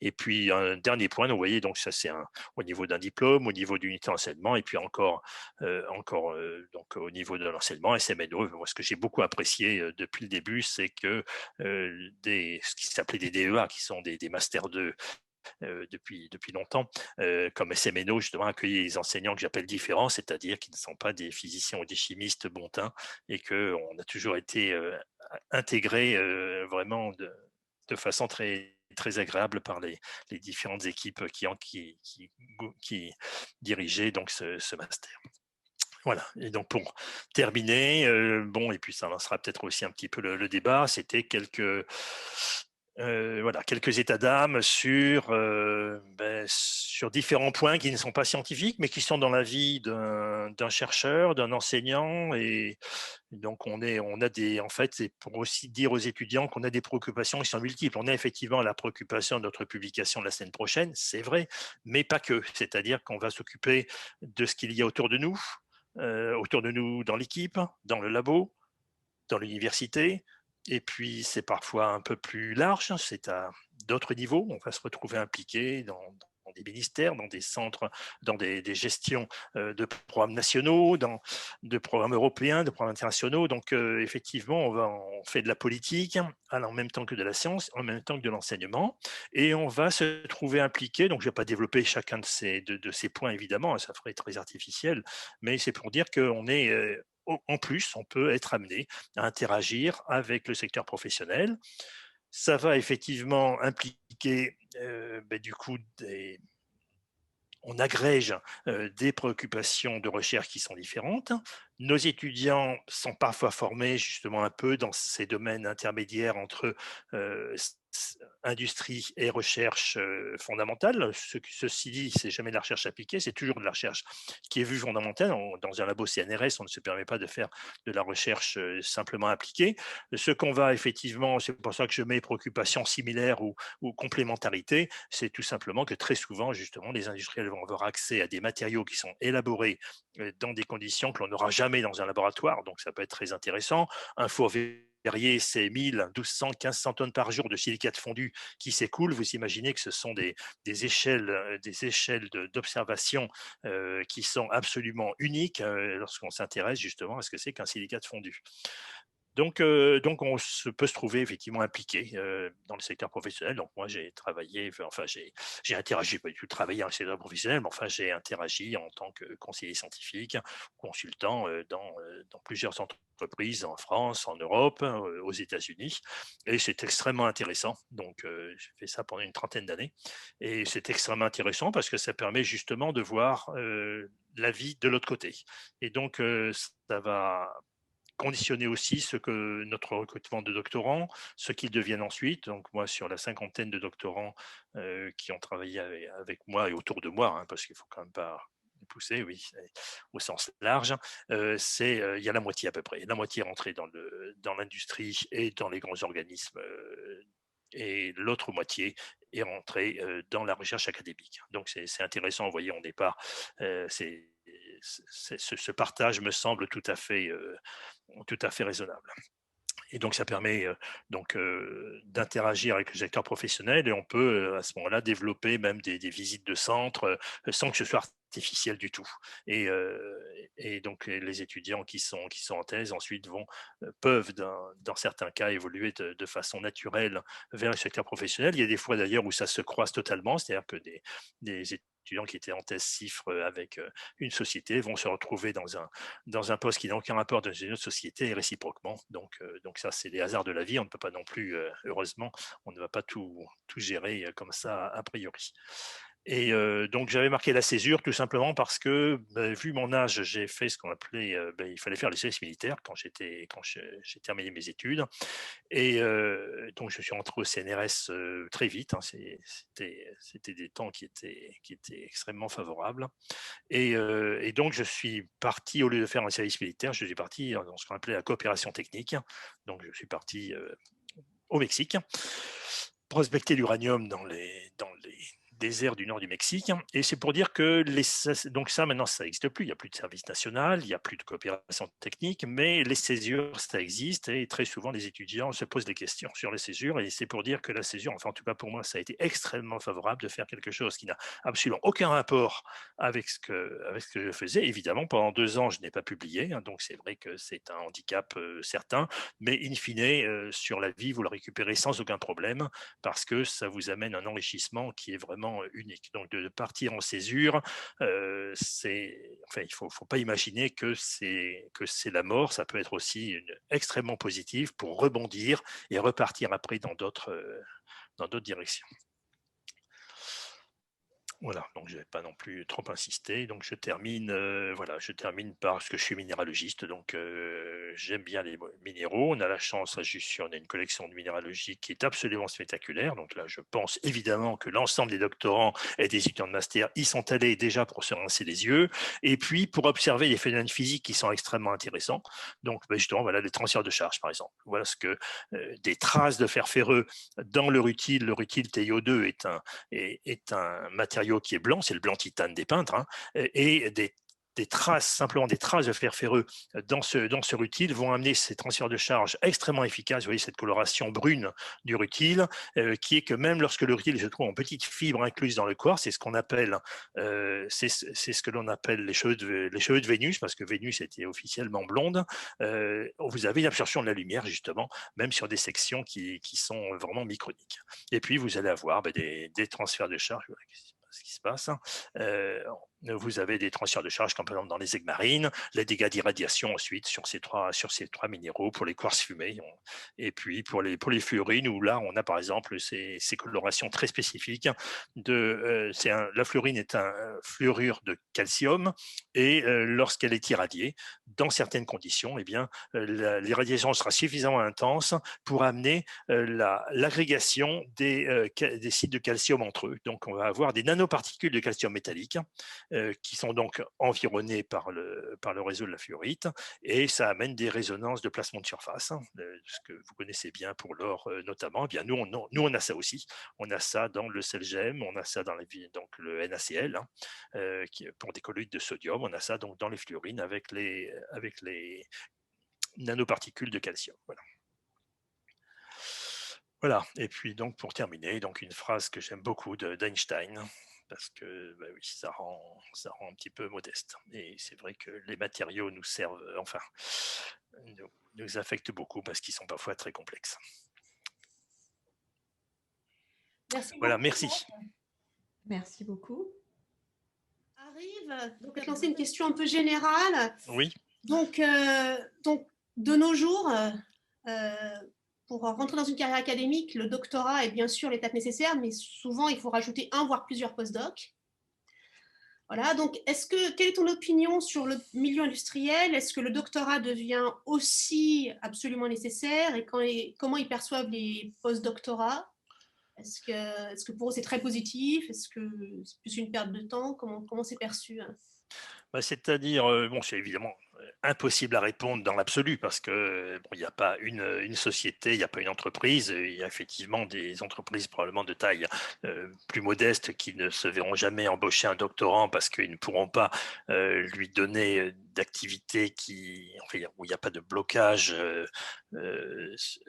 Et puis, un dernier point, vous voyez, donc ça, c'est au niveau d'un diplôme, au niveau d'unité d'enseignement, et puis encore donc, au niveau de l'enseignement, SMNO. Moi, ce que j'ai beaucoup apprécié depuis le début, c'est que ce qui s'appelait des DEA, qui sont des Master 2, depuis longtemps, comme SMNO, justement, accueillir les enseignants que j'appelle différents, c'est-à-dire qui ne sont pas des physiciens ou des chimistes bon teint, et qu'on a toujours été intégrés vraiment de façon très agréable par les différentes équipes qui dirigeaient donc ce master. Voilà, et donc pour terminer, bon, et puis ça lancera peut-être aussi un petit peu le débat, c'était quelques états d'âme sur différents points qui ne sont pas scientifiques, mais qui sont dans la vie d'un chercheur, d'un enseignant. Et donc, en fait, c'est pour aussi dire aux étudiants qu'on a des préoccupations qui sont multiples. On a effectivement la préoccupation de notre publication de la semaine prochaine, c'est vrai, mais pas que. C'est-à-dire qu'on va s'occuper de ce qu'il y a autour de nous dans l'équipe, dans le labo, dans l'université. Et puis, c'est parfois un peu plus large, c'est à d'autres niveaux. On va se retrouver impliqué dans des ministères, dans des centres, dans des gestions de programmes nationaux, de programmes européens, de programmes internationaux. Donc, effectivement, on fait de la politique en même temps que de la science, en même temps que de l'enseignement. Et on va se trouver impliqué. Donc, je ne vais pas développer chacun de ces points, évidemment, ça ferait très artificiel, mais c'est pour dire qu'on est en plus, on peut être amené à interagir avec le secteur professionnel. Ça va effectivement impliquer du coup on agrège des préoccupations de recherche qui sont différentes. Nos étudiants sont parfois formés justement un peu dans ces domaines intermédiaires entre industrie et recherche fondamentale. Ceci dit, c'est jamais de la recherche appliquée, c'est toujours de la recherche qui est vue fondamentale. Dans un labo CNRS, on ne se permet pas de faire de la recherche simplement appliquée. Ce qu'on va effectivement, c'est pour ça que je mets préoccupations similaires ou complémentarité, c'est tout simplement que très souvent, justement, les industriels vont avoir accès à des matériaux qui sont élaborés dans des conditions que l'on n'aura jamais dans un laboratoire, donc ça peut être très intéressant. Un four Verrier, c'est 1000, 1200, 1500 tonnes par jour de silicate fondu qui s'écoulent. Vous imaginez que ce sont des échelles d'observation qui sont absolument uniques lorsqu'on s'intéresse justement à ce que c'est qu'un silicate fondu. Donc on peut se trouver effectivement impliqué dans le secteur professionnel. Donc, moi, j'ai travaillé, j'ai interagi, pas du tout travaillé dans le secteur professionnel, mais enfin, j'ai interagi en tant que conseiller scientifique, consultant dans plusieurs entreprises en France, en Europe, aux États-Unis. Et c'est extrêmement intéressant. Donc, j'ai fait ça pendant une trentaine d'années. Et c'est extrêmement intéressant parce que ça permet justement de voir la vie de l'autre côté. Et donc, ça va conditionner aussi ce que notre recrutement de doctorants, ce qu'ils deviennent ensuite. Donc moi, sur la cinquantaine de doctorants qui ont travaillé avec moi et autour de moi, parce qu'il ne faut quand même pas pousser, oui, au sens large, il y a la moitié à peu près. La moitié est rentrée dans l'industrie et dans les grands organismes et l'autre moitié est rentrée dans la recherche académique. Donc c'est intéressant, vous voyez, on n'est pas, ce partage me semble tout à fait raisonnable. Et donc, ça permet d'interagir avec le secteur professionnel et on peut à ce moment-là développer même des visites de centres sans que ce soit artificiel du tout. Et donc, les étudiants qui sont en thèse ensuite peuvent, dans certains cas, évoluer de façon naturelle vers le secteur professionnel. Il y a des fois d'ailleurs où ça se croise totalement, c'est-à-dire que des étudiants qui étaient en thèse CIFRE avec une société vont se retrouver dans un poste qui n'a aucun rapport dans une autre société et réciproquement. Donc ça, c'est les hasards de la vie. On ne peut pas non plus, heureusement, on ne va pas tout gérer comme ça a priori. Et donc, j'avais marqué la césure tout simplement parce que, vu mon âge, j'ai fait ce qu'on appelait, il fallait faire le service militaire quand j'ai terminé mes études. Et donc, je suis rentré au CNRS très vite. C'était des temps qui étaient extrêmement favorables. Et donc, je suis parti, au lieu de faire un service militaire, je suis parti dans ce qu'on appelait la coopération technique. Donc, je suis parti au Mexique. prospecter l'uranium dans les déserts du nord du Mexique. Et c'est pour dire que donc ça, maintenant, ça n'existe plus. Il n'y a plus de service national, il n'y a plus de coopération technique, mais les césures, ça existe. Et très souvent, les étudiants se posent des questions sur les césures. Et c'est pour dire que la césure, enfin, en tout cas pour moi, ça a été extrêmement favorable de faire quelque chose qui n'a absolument aucun rapport avec ce que je faisais. Évidemment, pendant 2 ans, je n'ai pas publié. Donc, c'est vrai que c'est un handicap certain. Mais in fine, sur la vie, vous le récupérez sans aucun problème parce que ça vous amène un enrichissement qui est vraiment unique. Donc, de partir en césure, enfin, il ne faut pas imaginer que c'est la mort. Ça peut être aussi extrêmement positif pour rebondir et repartir après dans d'autres directions. Voilà, donc je ne vais pas non plus trop insister. Donc je termine parce que je suis minéralogiste, donc j'aime bien les minéraux. On a la chance à Jussieu, on a une collection de minéralogie qui est absolument spectaculaire. Donc là, je pense évidemment que l'ensemble des doctorants et des étudiants de master y sont allés déjà pour se rincer les yeux, et puis pour observer les phénomènes physiques qui sont extrêmement intéressants. Donc justement, voilà les transferts de charge, par exemple. Voilà ce que des traces de fer ferreux dans le rutile. Le rutile TiO2 est un matériau qui est blanc, c'est le blanc titane des peintres, hein, et simplement des traces de fer ferreux dans ce rutile vont amener ces transferts de charge extrêmement efficaces. Vous voyez cette coloration brune du rutile, qui est que même lorsque le rutile se trouve en petites fibres incluses dans le corps, c'est ce qu'on appelle, c'est ce que l'on appelle les cheveux de Vénus, parce que Vénus était officiellement blonde. Vous avez une absorption de la lumière, justement, même sur des sections qui sont vraiment microniques. Et puis, vous allez avoir des transferts de charge. Voilà ce qui se passe. Vous avez des transferts de charge, comme par exemple dans les aigues marines, les dégâts d'irradiation ensuite sur ces trois minéraux, pour les quartz fumés, et puis pour les fluorines, où là on a par exemple ces colorations très spécifiques la fluorine est un fluorure de calcium, et lorsqu'elle est irradiée, dans certaines conditions, eh bien l'irradiation sera suffisamment intense pour amener l'agrégation des sites de calcium entre eux. Donc on va avoir des nanoparticules de calcium métallique qui sont donc environnés par le réseau de la fluorite, et ça amène des résonances de placement de surface, ce que vous connaissez bien pour l'or notamment. Eh bien, nous, on a ça aussi. On a ça dans le SELGEM, on a ça dans donc le NaCl, pour des colloïdes de sodium, on a ça donc dans les fluorines avec les nanoparticules de calcium. Voilà, et puis donc pour terminer, donc une phrase que j'aime beaucoup d'Einstein, parce que oui, ça rend un petit peu modeste. Et c'est vrai que les matériaux nous servent, enfin, nous affectent beaucoup parce qu'ils sont parfois très complexes. Merci voilà, beaucoup. merci. Merci beaucoup. Arrive, donc je vais te lancer une question un peu générale. Oui. Donc de nos jours, pour rentrer dans une carrière académique, le doctorat est bien sûr l'étape nécessaire, mais souvent il faut rajouter un voire plusieurs postdocs. Voilà, donc quelle est ton opinion sur le milieu industriel? Est-ce que le doctorat devient aussi absolument nécessaire, et comment ils perçoivent les postdoctorats? Est-ce que pour eux c'est très positif? Est-ce que c'est plus une perte de temps? Comment c'est perçu, hein? C'est-à-dire, c'est évidemment impossible à répondre dans l'absolu, parce que il n'y a pas une société, il n'y a pas une entreprise. Il y a effectivement des entreprises probablement de taille plus modeste qui ne se verront jamais embaucher un doctorant parce qu'ils ne pourront pas lui donner d'activités où il n'y a pas de blocage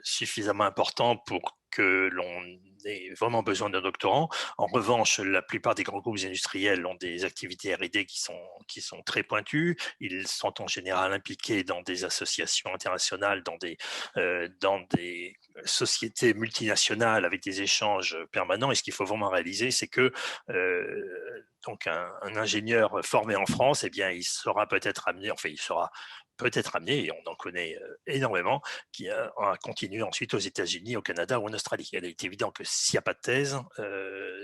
suffisamment important pour que l'on ait vraiment besoin d'un doctorant. En revanche, la plupart des grands groupes industriels ont des activités R&D qui sont très pointues. Ils sont en général impliqués dans des associations internationales, dans des sociétés multinationales avec des échanges permanents. Et ce qu'il faut vraiment réaliser, c'est que donc un ingénieur formé en France, eh bien, il sera peut-être amené, et on en connaît énormément, qui a continué ensuite aux États-Unis, au Canada ou en Australie. Il est évident que s'il n'y a pas de thèse,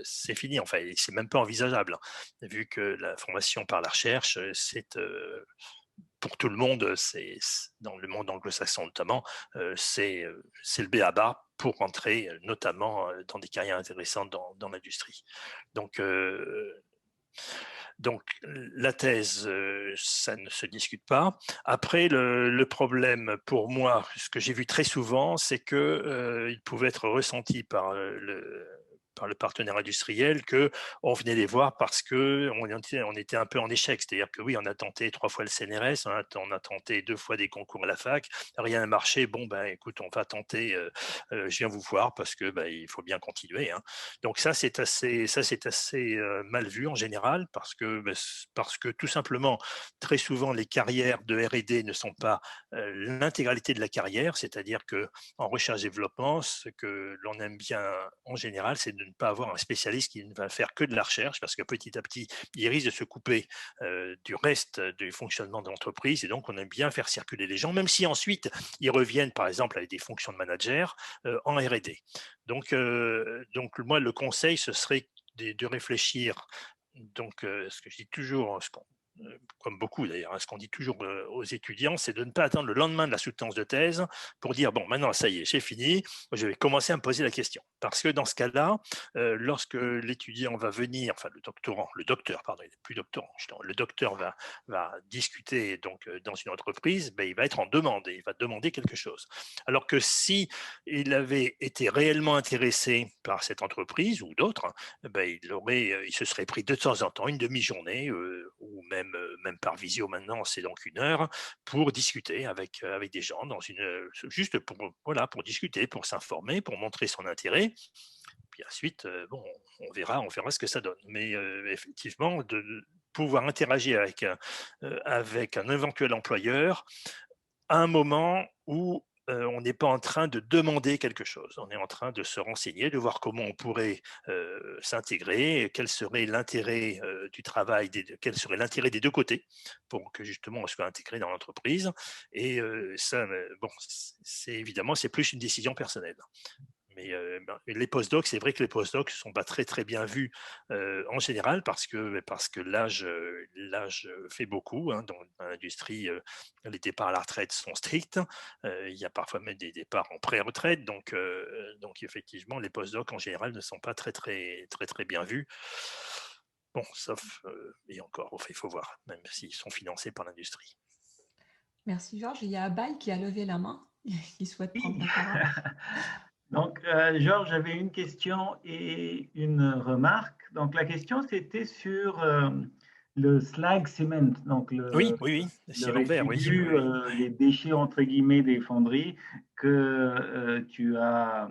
c'est fini. Enfin, c'est même pas envisageable, vu que la formation par la recherche, c'est pour tout le monde, c'est dans le monde anglo-saxon notamment, c'est le b.a.-ba pour rentrer notamment dans des carrières intéressantes dans l'industrie. Donc Donc, la thèse, ça ne se discute pas. Après, le problème pour moi, ce que j'ai vu très souvent, c'est qu'il pouvait être ressenti par le partenaire industriel qu'on venait les voir parce qu'on était un peu en échec. C'est-à-dire que oui, on a tenté 3 fois le CNRS, on a tenté 2 fois des concours à la fac, rien n'a marché. Bon, ben, écoute, on va tenter, je viens vous voir parce que ben, il faut bien continuer, hein. Donc ça, c'est assez mal vu en général parce que tout simplement, très souvent, les carrières de R&D ne sont pas l'intégralité de la carrière, c'est-à-dire que en recherche-développement, ce que l'on aime bien en général, c'est de ne pas avoir un spécialiste qui ne va faire que de la recherche, parce que petit à petit, il risque de se couper du reste du fonctionnement de l'entreprise, et donc on aime bien faire circuler les gens, même si ensuite ils reviennent, par exemple, avec des fonctions de manager en R&D. Donc moi, le conseil, ce serait de réfléchir. Donc, ce que je dis toujours, comme beaucoup d'ailleurs, hein, ce qu'on dit toujours aux étudiants, c'est de ne pas attendre le lendemain de la soutenance de thèse pour dire bon, maintenant ça y est, j'ai fini, je vais commencer à me poser la question. Parce que dans ce cas-là, lorsque l'étudiant va venir, enfin le docteur, pardon, il n'est plus doctorant, le docteur va discuter donc dans une entreprise, ben, il va être en demande et il va demander quelque chose. Alors que si il avait été réellement intéressé par cette entreprise ou d'autres, ben, il se serait pris de temps en temps une demi-journée ou même par visio maintenant, c'est donc 1 heure pour discuter avec des gens juste pour discuter, pour s'informer, pour montrer son intérêt. Puis ensuite, bon, on verra ce que ça donne. Mais effectivement, de pouvoir interagir avec un éventuel employeur à un moment où on n'est pas en train de demander quelque chose. On est en train de se renseigner, de voir comment on pourrait s'intégrer, quel serait l'intérêt du travail, quel serait l'intérêt des 2 côtés pour que justement on soit intégré dans l'entreprise. Et ça, bon, évidemment, c'est plus une décision personnelle. Mais les postdocs, c'est vrai que les postdocs ne sont pas très très bien vus en général parce que l'âge fait beaucoup, hein, dans l'industrie. Les départs à la retraite sont stricts. Il y a parfois même des départs en pré-retraite. Donc effectivement, les postdocs en général ne sont pas très très très très bien vus. Bon, sauf et encore, il faut voir, même s'ils sont financés par l'industrie. Merci Georges. Il y a Abaï qui a levé la main, qui souhaite prendre Oui. la parole. Donc, Georges, j'avais une question et une remarque. Donc, la question, c'était sur le slag cement, donc Oui, oui, le ciment vert, oui. résidu, Oui, oui. les déchets, entre guillemets, des fonderies que euh, tu as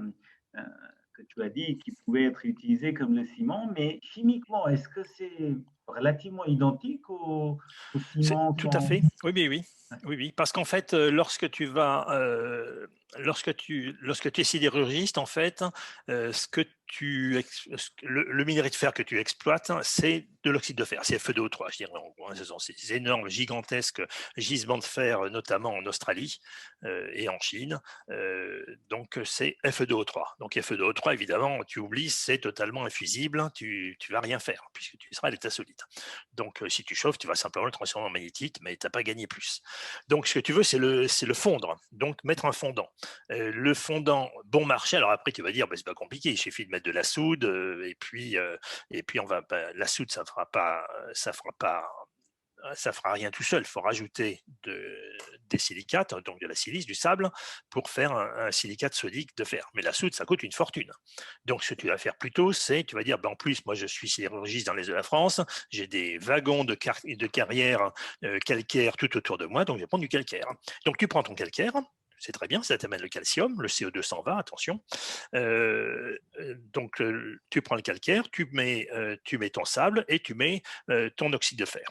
dit qui pouvaient être utilisés comme le ciment. Mais chimiquement, est-ce que c'est relativement identique au ciment Tout à fait. Oui, oui, oui. Oui, oui. Parce qu'en fait, lorsque tu es sidérurgiste, en fait, le minerai de fer que tu exploites, hein, c'est de l'oxyde de fer, c'est Fe2O3, je dirais en gros, hein. Ce sont ces énormes, gigantesques gisements de fer, notamment en Australie et en Chine. Donc, c'est Fe2O3. Donc, Fe2O3, évidemment, tu oublies, c'est totalement infusible. Tu vas rien faire puisque tu seras à l'état solide. Donc, si tu chauffes, tu vas simplement le transformer en magnétite, mais tu n'as pas gagné plus. Donc, ce que tu veux, c'est le fondre. Donc, mettre un fondant. Le fondant bon marché. Alors après, tu vas dire, bah, c'est pas compliqué. Il suffit de mettre de la soude et puis la soude, ça fera rien tout seul. Il faut rajouter des silicates, donc de la silice, du sable, pour faire un silicate sodique de fer. Mais la soude, ça coûte une fortune. Donc, ce que tu vas faire plutôt, c'est, tu vas dire, ben, en plus, moi, je suis sidérurgiste dans l'Est de la France, j'ai des wagons de carrière calcaire tout autour de moi, donc je vais prendre du calcaire. Donc, tu prends ton calcaire, c'est très bien, ça t'amène le calcium, le CO2 s'en va, attention. Donc, tu prends le calcaire, tu mets ton sable et tu mets ton oxyde de fer.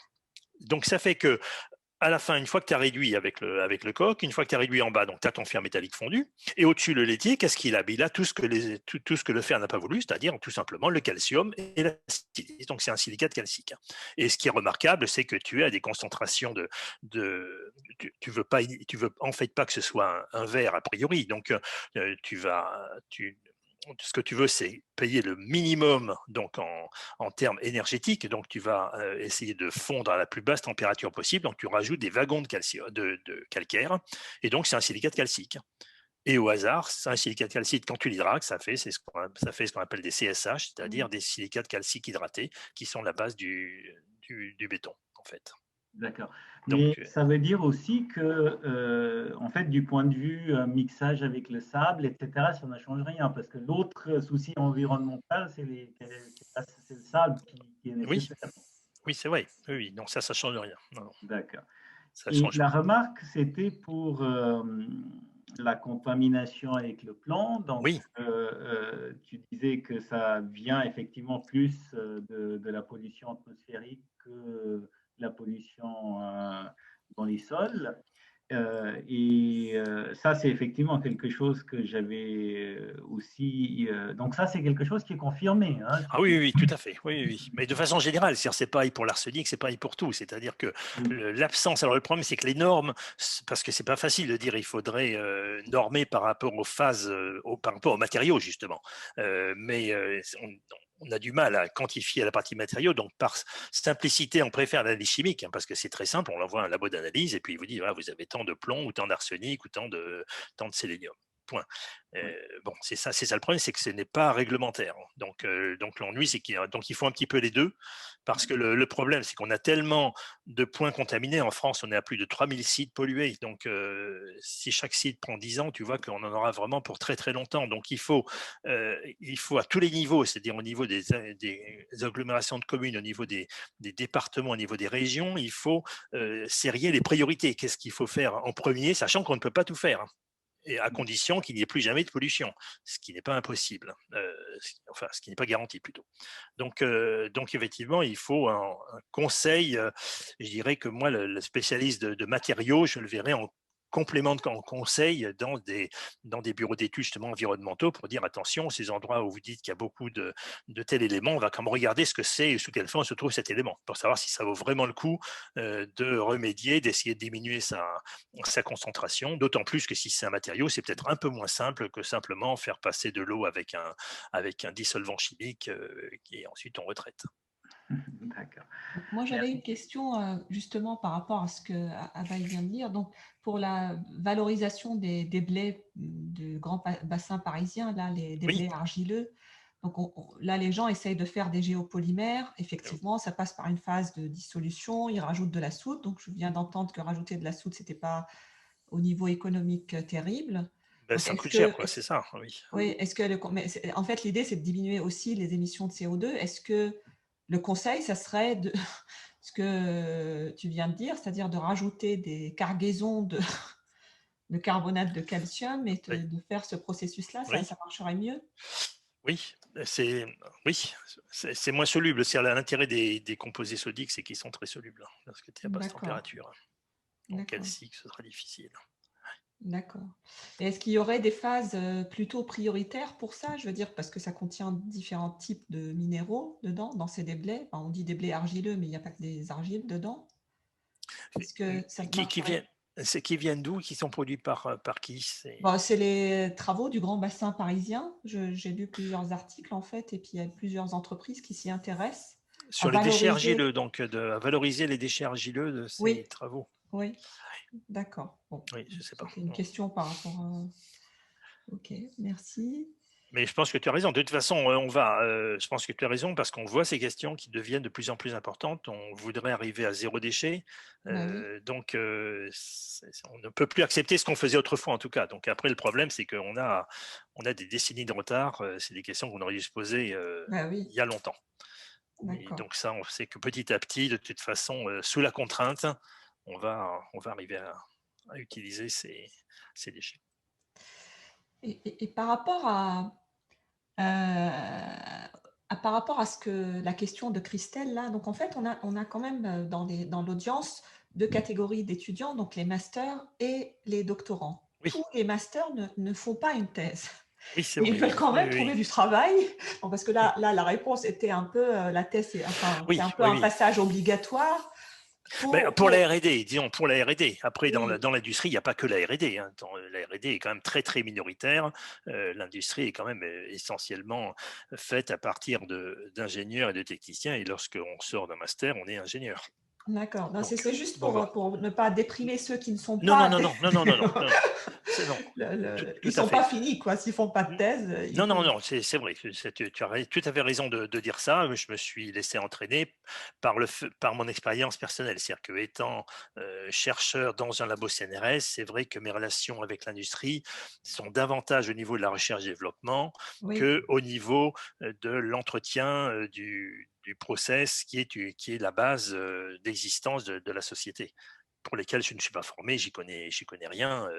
Donc, ça fait que à la fin, une fois que tu as réduit avec le coq, une fois que tu as réduit en bas, donc tu as ton fer métallique fondu, et au-dessus, le laitier, qu'est-ce qu'il a? Il a tout ce que le fer n'a pas voulu, c'est-à-dire tout simplement le calcium et la silice. Donc, c'est un silicate calcique. Et ce qui est remarquable, c'est que tu es à des concentrations tu veux en fait pas que ce soit un verre a priori. Donc, ce que tu veux, c'est payer le minimum donc en termes énergétiques. Donc, tu vas essayer de fondre à la plus basse température possible. Donc, tu rajoutes des wagons de calcaire. Et donc, c'est un silicate calcique. Et au hasard, un silicate calcique, quand tu l'hydrates, ça fait ce qu'on appelle des CSH, c'est-à-dire des silicates calciques hydratés, qui sont la base du béton, en fait. D'accord. Donc, Mais ça veut dire aussi que, en fait, du point de vue mixage avec le sable, etc., ça ne change rien, parce que l'autre souci environnemental, c'est le sable qui est oui, nécessaire. oui, c'est vrai. Oui, donc ça ne change rien. Non, D'accord. ça Et change la pas. remarque, c'était pour la contamination avec le plomb. Donc, Oui, tu disais que ça vient effectivement plus de la pollution atmosphérique que la pollution dans les sols. Ça, c'est effectivement quelque chose que j'avais aussi. Donc, ça, c'est quelque chose qui est confirmé. Hein. ah oui, oui, oui, tout à fait. Oui, oui, oui. Mais de façon générale, c'est pareil pour l'arsenic, c'est pareil pour tout. C'est-à-dire que l'absence. Alors le problème, c'est que les normes, parce que c'est pas facile de dire, il faudrait normer par rapport aux phases, par rapport aux matériaux justement. Mais on a du mal à quantifier la partie matériaux. Donc par simplicité, on préfère l'analyse chimique, hein, parce que c'est très simple. On l'envoie à un labo d'analyse et puis il vous dit, voilà, vous avez tant de plomb ou tant d'arsenic ou tant de sélénium. Point. Bon, c'est ça le problème, c'est que ce n'est pas réglementaire. Donc l'ennui, c'est qu'il faut un petit peu les deux, parce que le problème, c'est qu'on a tellement de points contaminés. En France, on est à plus de 3000 sites pollués. Donc, si chaque site prend 10 ans, tu vois qu'on en aura vraiment pour très très longtemps. Donc, il faut à tous les niveaux, c'est-à-dire au niveau des agglomérations de communes, au niveau des départements, au niveau des régions, il faut serrer les priorités. Qu'est-ce qu'il faut faire en premier, sachant qu'on ne peut pas tout faire, et à condition qu'il n'y ait plus jamais de pollution, ce qui n'est pas impossible, enfin ce qui n'est pas garanti plutôt. Donc effectivement, il faut un conseil. Je dirais que moi, le spécialiste de matériaux, je le verrai en complément en conseil dans des bureaux d'études justement environnementaux pour dire attention, ces endroits où vous dites qu'il y a beaucoup de tel élément, on va quand même regarder ce que c'est et sous quelle forme se trouve cet élément pour savoir si ça vaut vraiment le coup de remédier, d'essayer de diminuer sa concentration, d'autant plus que si c'est un matériau, c'est peut-être un peu moins simple que simplement faire passer de l'eau avec un dissolvant chimique qui ensuite on retraite. D'accord. Moi, j'avais Merci. une question justement par rapport à ce que Abaï vient de dire. Donc, pour la valorisation des blés du grand bassin parisien, là, des Oui, blés argileux, donc là, les gens essayent de faire des géopolymères. Effectivement, ça passe par une phase de dissolution. Ils rajoutent de la soude. Donc, je viens d'entendre que rajouter de la soude, ce n'était pas au niveau économique terrible. ben, Donc, ça coûte cher, quoi, c'est ça, oui. oui, en fait, l'idée, c'est de diminuer aussi les émissions de CO2. Est-ce que le conseil, ça serait de ce que tu viens de dire, c'est-à-dire de rajouter des cargaisons de carbonate de calcium et Oui, de faire ce processus-là, oui, ça marcherait mieux? oui, c'est moins soluble. C'est l'intérêt des composés sodiques, c'est qu'ils sont très solubles parce que tu es à basse D'accord, température. Donc d'accord, calcique, ce sera difficile. d'accord. Et est-ce qu'il y aurait des phases plutôt prioritaires pour ça? Je veux dire, parce que ça contient différents types de minéraux dedans, dans ces déblais. Enfin, on dit déblais argileux, mais il n'y a pas que des argiles dedans. Est-ce que ça Qui marcherait? viennent, qui viennent d'où, qui sont produits par qui? Bon, c'est les travaux du Grand Bassin parisien. J'ai lu plusieurs articles en fait, et puis il y a plusieurs entreprises qui s'y intéressent à Sur les déchets valoriser. argileux, donc à valoriser les déchets argileux de ces Oui, travaux. oui, d'accord. Bon, Oui, je ne sais pas. c'était une question par rapport à. Ok, merci. Mais je pense que tu as raison. De toute façon, je pense que tu as raison parce qu'on voit ces questions qui deviennent de plus en plus importantes. On voudrait arriver à zéro déchet. Bah oui, Donc, on ne peut plus accepter ce qu'on faisait autrefois, en tout cas. Donc, après, le problème, c'est qu'on a des décennies de retard. C'est des questions qu'on aurait dû se poser bah oui, il y a longtemps. Et d'accord. donc, ça, on sait que petit à petit, de toute façon, sous la contrainte, on va arriver à utiliser ces déchets. Et par rapport à ce que la question de Christelle là, donc en fait, on a quand même dans l'audience deux catégories d'étudiants, donc les masters et les doctorants. Oui, Tous les masters ne font pas une thèse. oui, c'est Et ils vrai. veulent quand Oui, même oui, trouver du travail. Bon, parce que oui. là, la réponse était un peu la thèse, c'est Oui, un peu oui, un oui. passage obligatoire Ben, pour, pour la pour- R&D, disons, pour la R&D. Après, dans oui, l'industrie, il n'y a pas que la R&D. Hein. La R&D est quand même très, très minoritaire. L'industrie est quand même essentiellement faite à partir d'ingénieurs et de techniciens. Et lorsqu'on sort d'un master, on est ingénieur. D'accord. Non, Donc, c'est juste voilà. pour ne pas déprimer ceux qui ne sont Non, pas. non, non, non, non, non, non, non, non, non. Ils ne Tout à sont fait. pas finis, quoi. S'ils ne font pas de thèse, Non, non, non, c'est vrai. Tu as tout à fait raison de dire ça. Je me suis laissé entraîner par mon expérience personnelle. C'est-à-dire que étant chercheur dans un labo CNRS, c'est vrai que mes relations avec l'industrie sont davantage au niveau de la recherche-développement oui, qu'au niveau de l'entretien du process qui est la base d'existence de la société, pour lesquels je ne suis pas formé, j'y connais rien,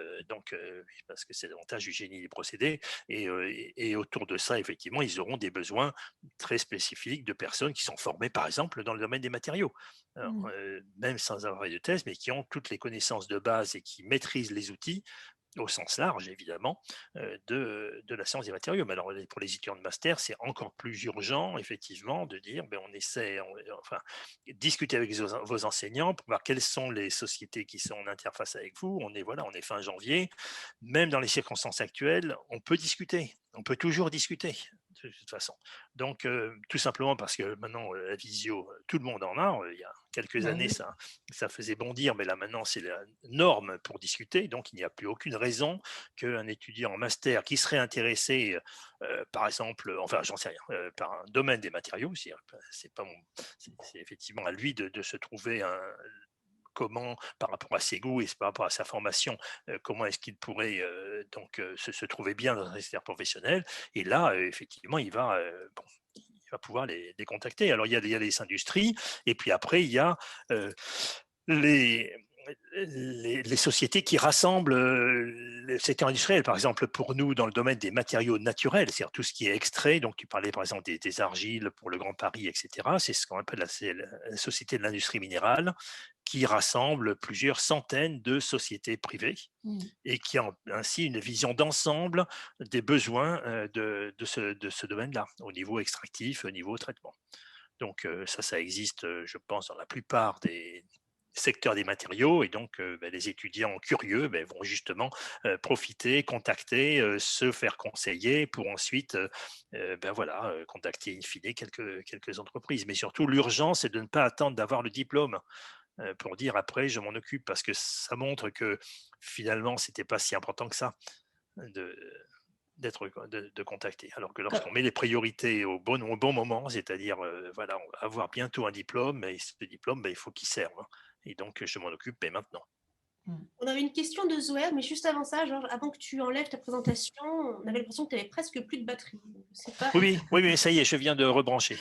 parce que c'est davantage du génie des procédés. Et autour de ça, effectivement, ils auront des besoins très spécifiques de personnes qui sont formées, par exemple, dans le domaine des matériaux. Alors, mmh, même sans avoir de thèse, mais qui ont toutes les connaissances de base et qui maîtrisent les outils au sens large, évidemment, de la science des matériaux. Mais alors, pour les étudiants de master, c'est encore plus urgent, effectivement, de dire, ben, enfin, discuter avec vos enseignants pour voir quelles sont les sociétés qui sont en interface avec vous. On est fin janvier. Même dans les circonstances actuelles, on peut discuter. On peut toujours discuter, de toute façon. Donc, tout simplement parce que maintenant, la visio, tout le monde en a. Il y a quelques bah années, oui. ça faisait bondir, mais là, maintenant, c'est la norme pour discuter. Donc, il n'y a plus aucune raison qu'un étudiant en master qui serait intéressé, par exemple, enfin, j'en sais rien, par un domaine des matériaux, c'est pas mon, c'est effectivement à lui de se trouver comment, par rapport à ses goûts et par rapport à sa formation, comment est-ce qu'il pourrait se trouver bien dans un secteur professionnel. Et là, effectivement, il va pouvoir les contacter. Alors, il y a les industries, et puis après, il y a les, les sociétés qui rassemblent le secteur industriel. Par exemple, pour nous, dans le domaine des matériaux naturels, c'est-à-dire tout ce qui est extrait, donc tu parlais par exemple des argiles pour le Grand Paris, etc. C'est ce qu'on appelle la Société de l'industrie minérale, qui rassemble plusieurs centaines de sociétés privées Mmh. et qui a ainsi une vision d'ensemble des besoins de ce domaine-là, au niveau extractif, au niveau traitement. Donc ça existe, je pense, dans la plupart des secteurs des matériaux, et donc les étudiants curieux vont justement profiter, contacter, se faire conseiller pour ensuite contacter in fine quelques entreprises. Mais surtout, l'urgence, c'est de ne pas attendre d'avoir le diplôme pour dire après je m'en occupe, parce que ça montre que finalement c'était pas si important que ça de de contacter. Alors que lorsqu'on Co- met les priorités au bon moment, c'est-à-dire voilà, on va avoir bientôt un diplôme, et ce diplôme, il faut qu'il serve, hein. Et donc je m'en occupe maintenant. mmh. On avait une question de Zoé, mais juste avant ça, Georges, avant que tu enlèves ta présentation, on avait l'impression que tu avais presque plus de batterie. Je sais pas. Oui, oui, oui, oui, ça y est, je viens de rebrancher.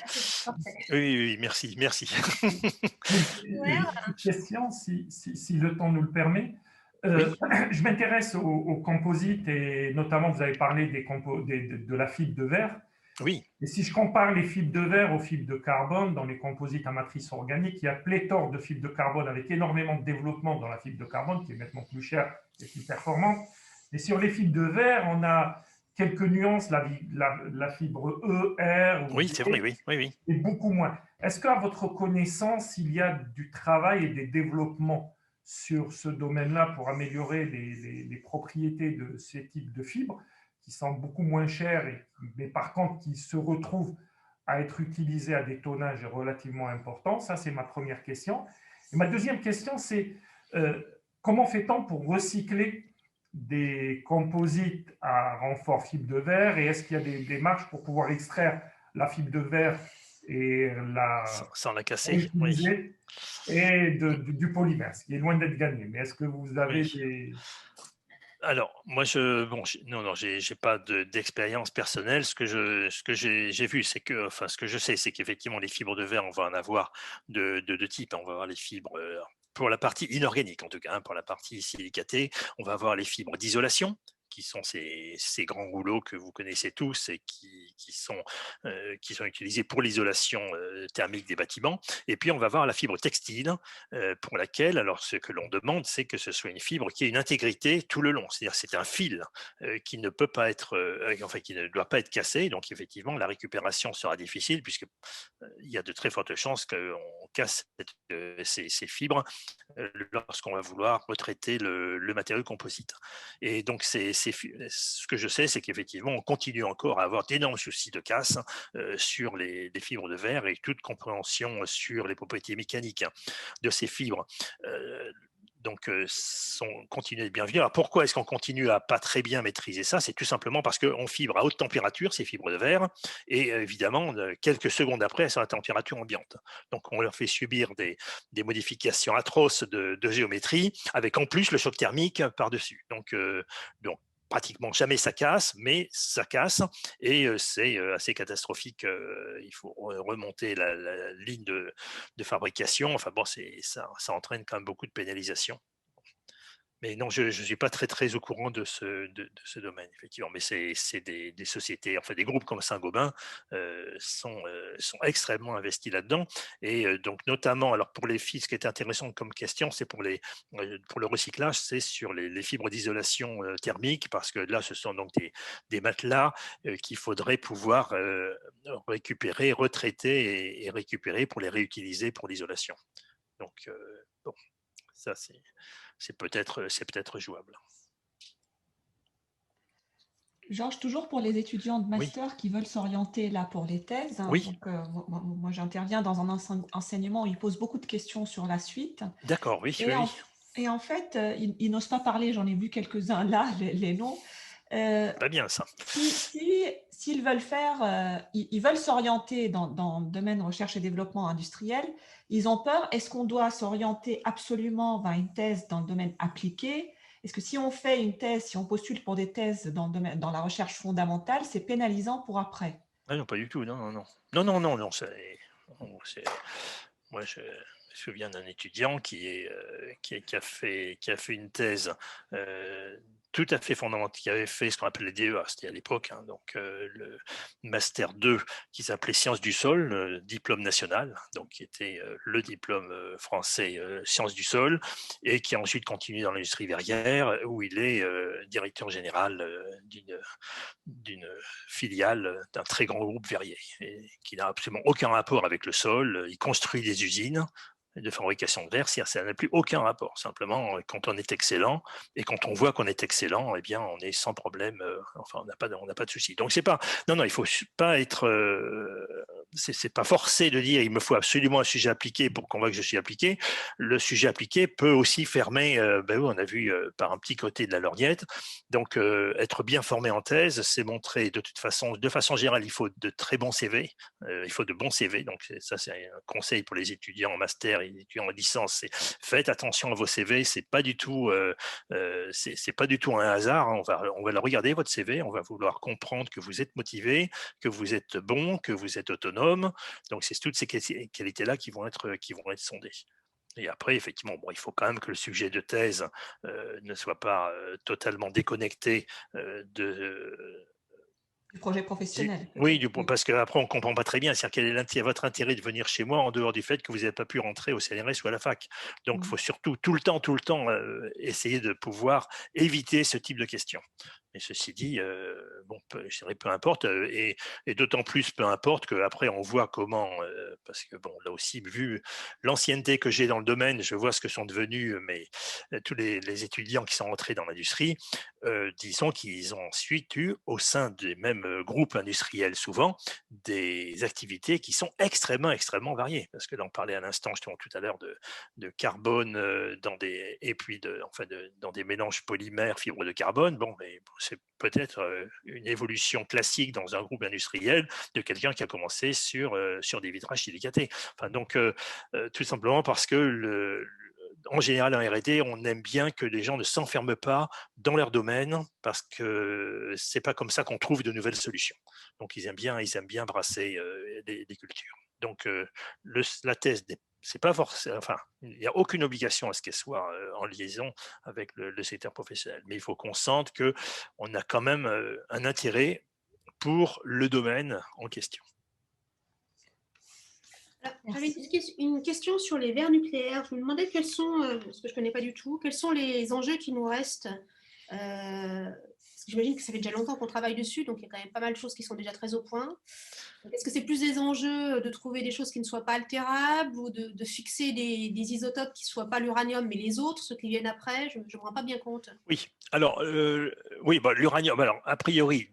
Parfait. Oui, oui, oui, merci, merci. Oui, Ouais, juste une petite question, si le temps nous le permet. Oui, Je m'intéresse aux composites et notamment, vous avez parlé de la fibre de verre. oui, Et si je compare les fibres de verre aux fibres de carbone dans les composites à matrice organique, il y a pléthore de fibres de carbone avec énormément de développement dans la fibre de carbone, qui est nettement plus chère et plus performante. Et sur les fibres de verre, on a quelques nuances, la fibre E, R ou oui, c'est vrai, D, oui, oui, oui. et beaucoup moins. Est-ce qu'à votre connaissance, il y a du travail et des développements sur ce domaine-là pour améliorer les propriétés de ces types de fibres qui sont beaucoup moins chères, mais par contre qui se retrouvent à être utilisées à des tonnages relativement importants? Ça, c'est ma première question. Et ma deuxième question, c'est comment fait-on pour recycler des composites à renfort fibre de verre, et est-ce qu'il y a des démarches pour pouvoir extraire la fibre de verre et la Sans la casser, oui, réutiliser et du polymère, ce qui est loin d'être gagné. Mais est-ce que vous avez oui. des... Alors, moi, non, non, j'ai pas d'expérience personnelle. Ce que j'ai vu, c'est que, enfin, ce que je sais, c'est qu'effectivement, les fibres de verre, on va en avoir de deux types. On va avoir les fibres, pour la partie inorganique, en tout cas, hein, pour la partie silicatée, on va avoir les fibres d'isolation, qui sont ces grands rouleaux que vous connaissez tous et qui sont utilisés pour l'isolation thermique des bâtiments. Et puis, on va avoir la fibre textile, pour laquelle, alors ce que l'on demande, c'est que ce soit une fibre qui ait une intégrité tout le long. C'est-à-dire c'est un fil qui ne peut pas être, enfin qui ne doit pas être cassé. Donc effectivement, la récupération sera difficile, puisque il y a de très fortes chances qu'on casse ces fibres lorsqu'on va vouloir retraiter le matériau composite. Et donc ces ce que je sais, c'est qu'effectivement, on continue encore à avoir d'énormes soucis de casse sur les fibres de verre et toute compréhension sur les propriétés mécaniques de ces fibres. Donc, continue d'être bienvenue. Alors, pourquoi est-ce qu'on continue à pas très bien maîtriser ça? C'est tout simplement parce qu'on fibre à haute température, ces fibres de verre, et évidemment, quelques secondes après, elles sont à température ambiante. Donc, on leur fait subir des modifications atroces de géométrie, avec en plus le choc thermique par-dessus. Donc, pratiquement jamais ça casse, mais ça casse et c'est assez catastrophique. Il faut remonter la ligne de fabrication. Enfin bon, ça entraîne quand même beaucoup de pénalisations. Mais non, je ne suis pas très au courant de ce domaine, effectivement. Mais c'est des sociétés, enfin des groupes comme Saint-Gobain sont extrêmement investis là-dedans. Et donc, notamment, alors pour les fibres, ce qui est intéressant comme question, c'est pour le recyclage, c'est sur les fibres d'isolation thermique, parce que là, ce sont donc des matelas qu'il faudrait pouvoir récupérer, retraiter et récupérer pour les réutiliser pour l'isolation. Donc, bon, ça, c'est peut-être jouable. Georges, toujours pour les étudiants de master qui veulent s'orienter là pour les thèses. Oui. Donc, moi, j'interviens dans un enseignement où ils posent beaucoup de questions sur la suite. D'accord, oui. Et en fait, ils n'osent pas parler. J'en ai vu quelques-uns là, les noms. Pas bien ça. S'ils veulent faire, ils veulent s'orienter dans le domaine recherche et développement industriel, ils ont peur. Est-ce qu'on doit s'orienter absolument vers une thèse dans le domaine appliqué? Est-ce que si on fait une thèse, si on postule pour des thèses dans la recherche fondamentale, c'est pénalisant pour après? Ah non, pas du tout. Non. Moi, je me souviens d'un étudiant qui a fait une thèse tout à fait fondamentale, qui avait fait ce qu'on appelle les DEA, c'était à l'époque, donc le Master 2 qui s'appelait Sciences du sol, diplôme national, donc qui était le diplôme français Sciences du sol, et qui a ensuite continué dans l'industrie verrière, où il est directeur général d'une filiale d'un très grand groupe verrier, et qui n'a absolument aucun rapport avec le sol. Il construit des usines de fabrication de verre, ça n'a plus aucun rapport. Simplement, quand on est excellent et quand on voit qu'on est excellent, eh bien, on est sans problème. Enfin, on n'a pas de souci. Donc, c'est pas. Non, il faut pas être. C'est pas forcé de dire il me faut absolument un sujet appliqué pour qu'on voit que je suis appliqué. Le sujet appliqué peut aussi fermer. On a vu par un petit côté de la lorgnette. Donc, être bien formé en thèse, c'est montrer de façon générale, il faut de très bons CV. Il faut de bons CV. Donc, ça, c'est un conseil pour les étudiants en master et les étudiants en licence. Faites attention à vos CV. C'est pas du tout un hasard. On va regarder votre CV. On va vouloir comprendre que vous êtes motivé, que vous êtes bon, que vous êtes autonome. Donc, c'est toutes ces qualités-là qui vont être sondées. Et après, effectivement, il faut quand même que le sujet de thèse ne soit pas totalement déconnecté du projet professionnel. Oui, parce qu'après, on ne comprend pas très bien. C'est-à-dire, quel est votre intérêt de venir chez moi en dehors du fait que vous n'avez pas pu rentrer au CNRS ou à la fac? Donc, il faut surtout tout le temps essayer de pouvoir éviter ce type de questions. Mais ceci dit, je dirais peu importe, et d'autant plus peu importe qu'après on voit comment, parce que là aussi, vu l'ancienneté que j'ai dans le domaine, je vois ce que sont devenus tous les étudiants qui sont entrés dans l'industrie. Disons qu'ils ont ensuite eu, au sein des mêmes groupes industriels souvent, des activités qui sont extrêmement variées. Parce que là, on parlait à l'instant, justement tout à l'heure, de carbone dans des mélanges polymères, fibres de carbone. C'est peut-être une évolution classique dans un groupe industriel de quelqu'un qui a commencé sur des vitrages silicatés. Tout simplement parce que en général, en R&D, on aime bien que les gens ne s'enferment pas dans leur domaine parce que c'est pas comme ça qu'on trouve de nouvelles solutions. Donc, ils aiment bien brasser les cultures. Donc, la thèse c'est pas forcément, il n'y a aucune obligation à ce qu'elle soit en liaison avec le secteur professionnel. Mais il faut qu'on sente qu'on a quand même un intérêt pour le domaine en question. J'avais une question sur les verres nucléaires. Je me demandais parce que je ne connais pas du tout, quels sont les enjeux qui nous restent J'imagine que ça fait déjà longtemps qu'on travaille dessus, donc il y a quand même pas mal de choses qui sont déjà très au point. Est-ce que c'est plus des enjeux de trouver des choses qui ne soient pas altérables ou de fixer des isotopes qui ne soient pas l'uranium, mais les autres, ceux qui viennent après? Je ne me rends pas bien compte. Oui, alors, oui, bah, l'uranium, alors, a priori,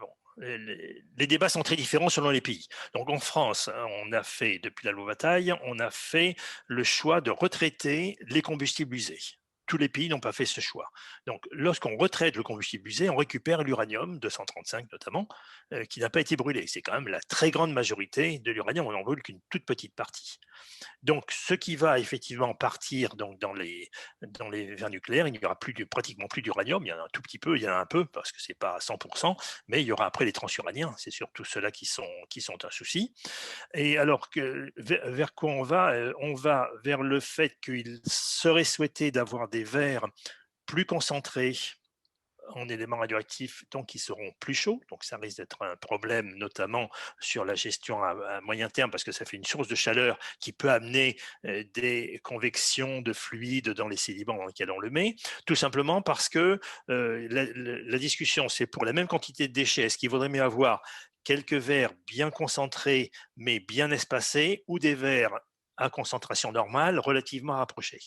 bon, les débats sont très différents selon les pays. Donc en France, on a fait, depuis la loi Bataille, on a fait le choix de retraiter les combustibles usés. Tous les pays n'ont pas fait ce choix. Donc, lorsqu'on retraite le combustible usé, on récupère l'uranium, 235 notamment, qui n'a pas été brûlé. C'est quand même la très grande majorité de l'uranium. On n'en brûle qu'une toute petite partie. Donc, ce qui va effectivement partir donc, dans les verres nucléaires, il n'y aura pratiquement plus d'uranium. Il y en a un tout petit peu, il y en a un peu, parce que ce n'est pas à 100%, mais il y aura après les transuraniens. C'est surtout ceux-là qui sont un souci. Et alors, vers quoi on va? On va vers le fait qu'il serait souhaité d'avoir des verres plus concentrés en éléments radioactifs, donc qui seront plus chauds. Donc ça risque d'être un problème, notamment sur la gestion à moyen terme, parce que ça fait une source de chaleur qui peut amener des convections de fluides dans les sédiments dans lesquels on le met, tout simplement parce que la discussion, c'est pour la même quantité de déchets, est-ce qu'il vaudrait mieux avoir quelques verres bien concentrés, mais bien espacés, ou des verres à concentration normale, relativement rapprochés?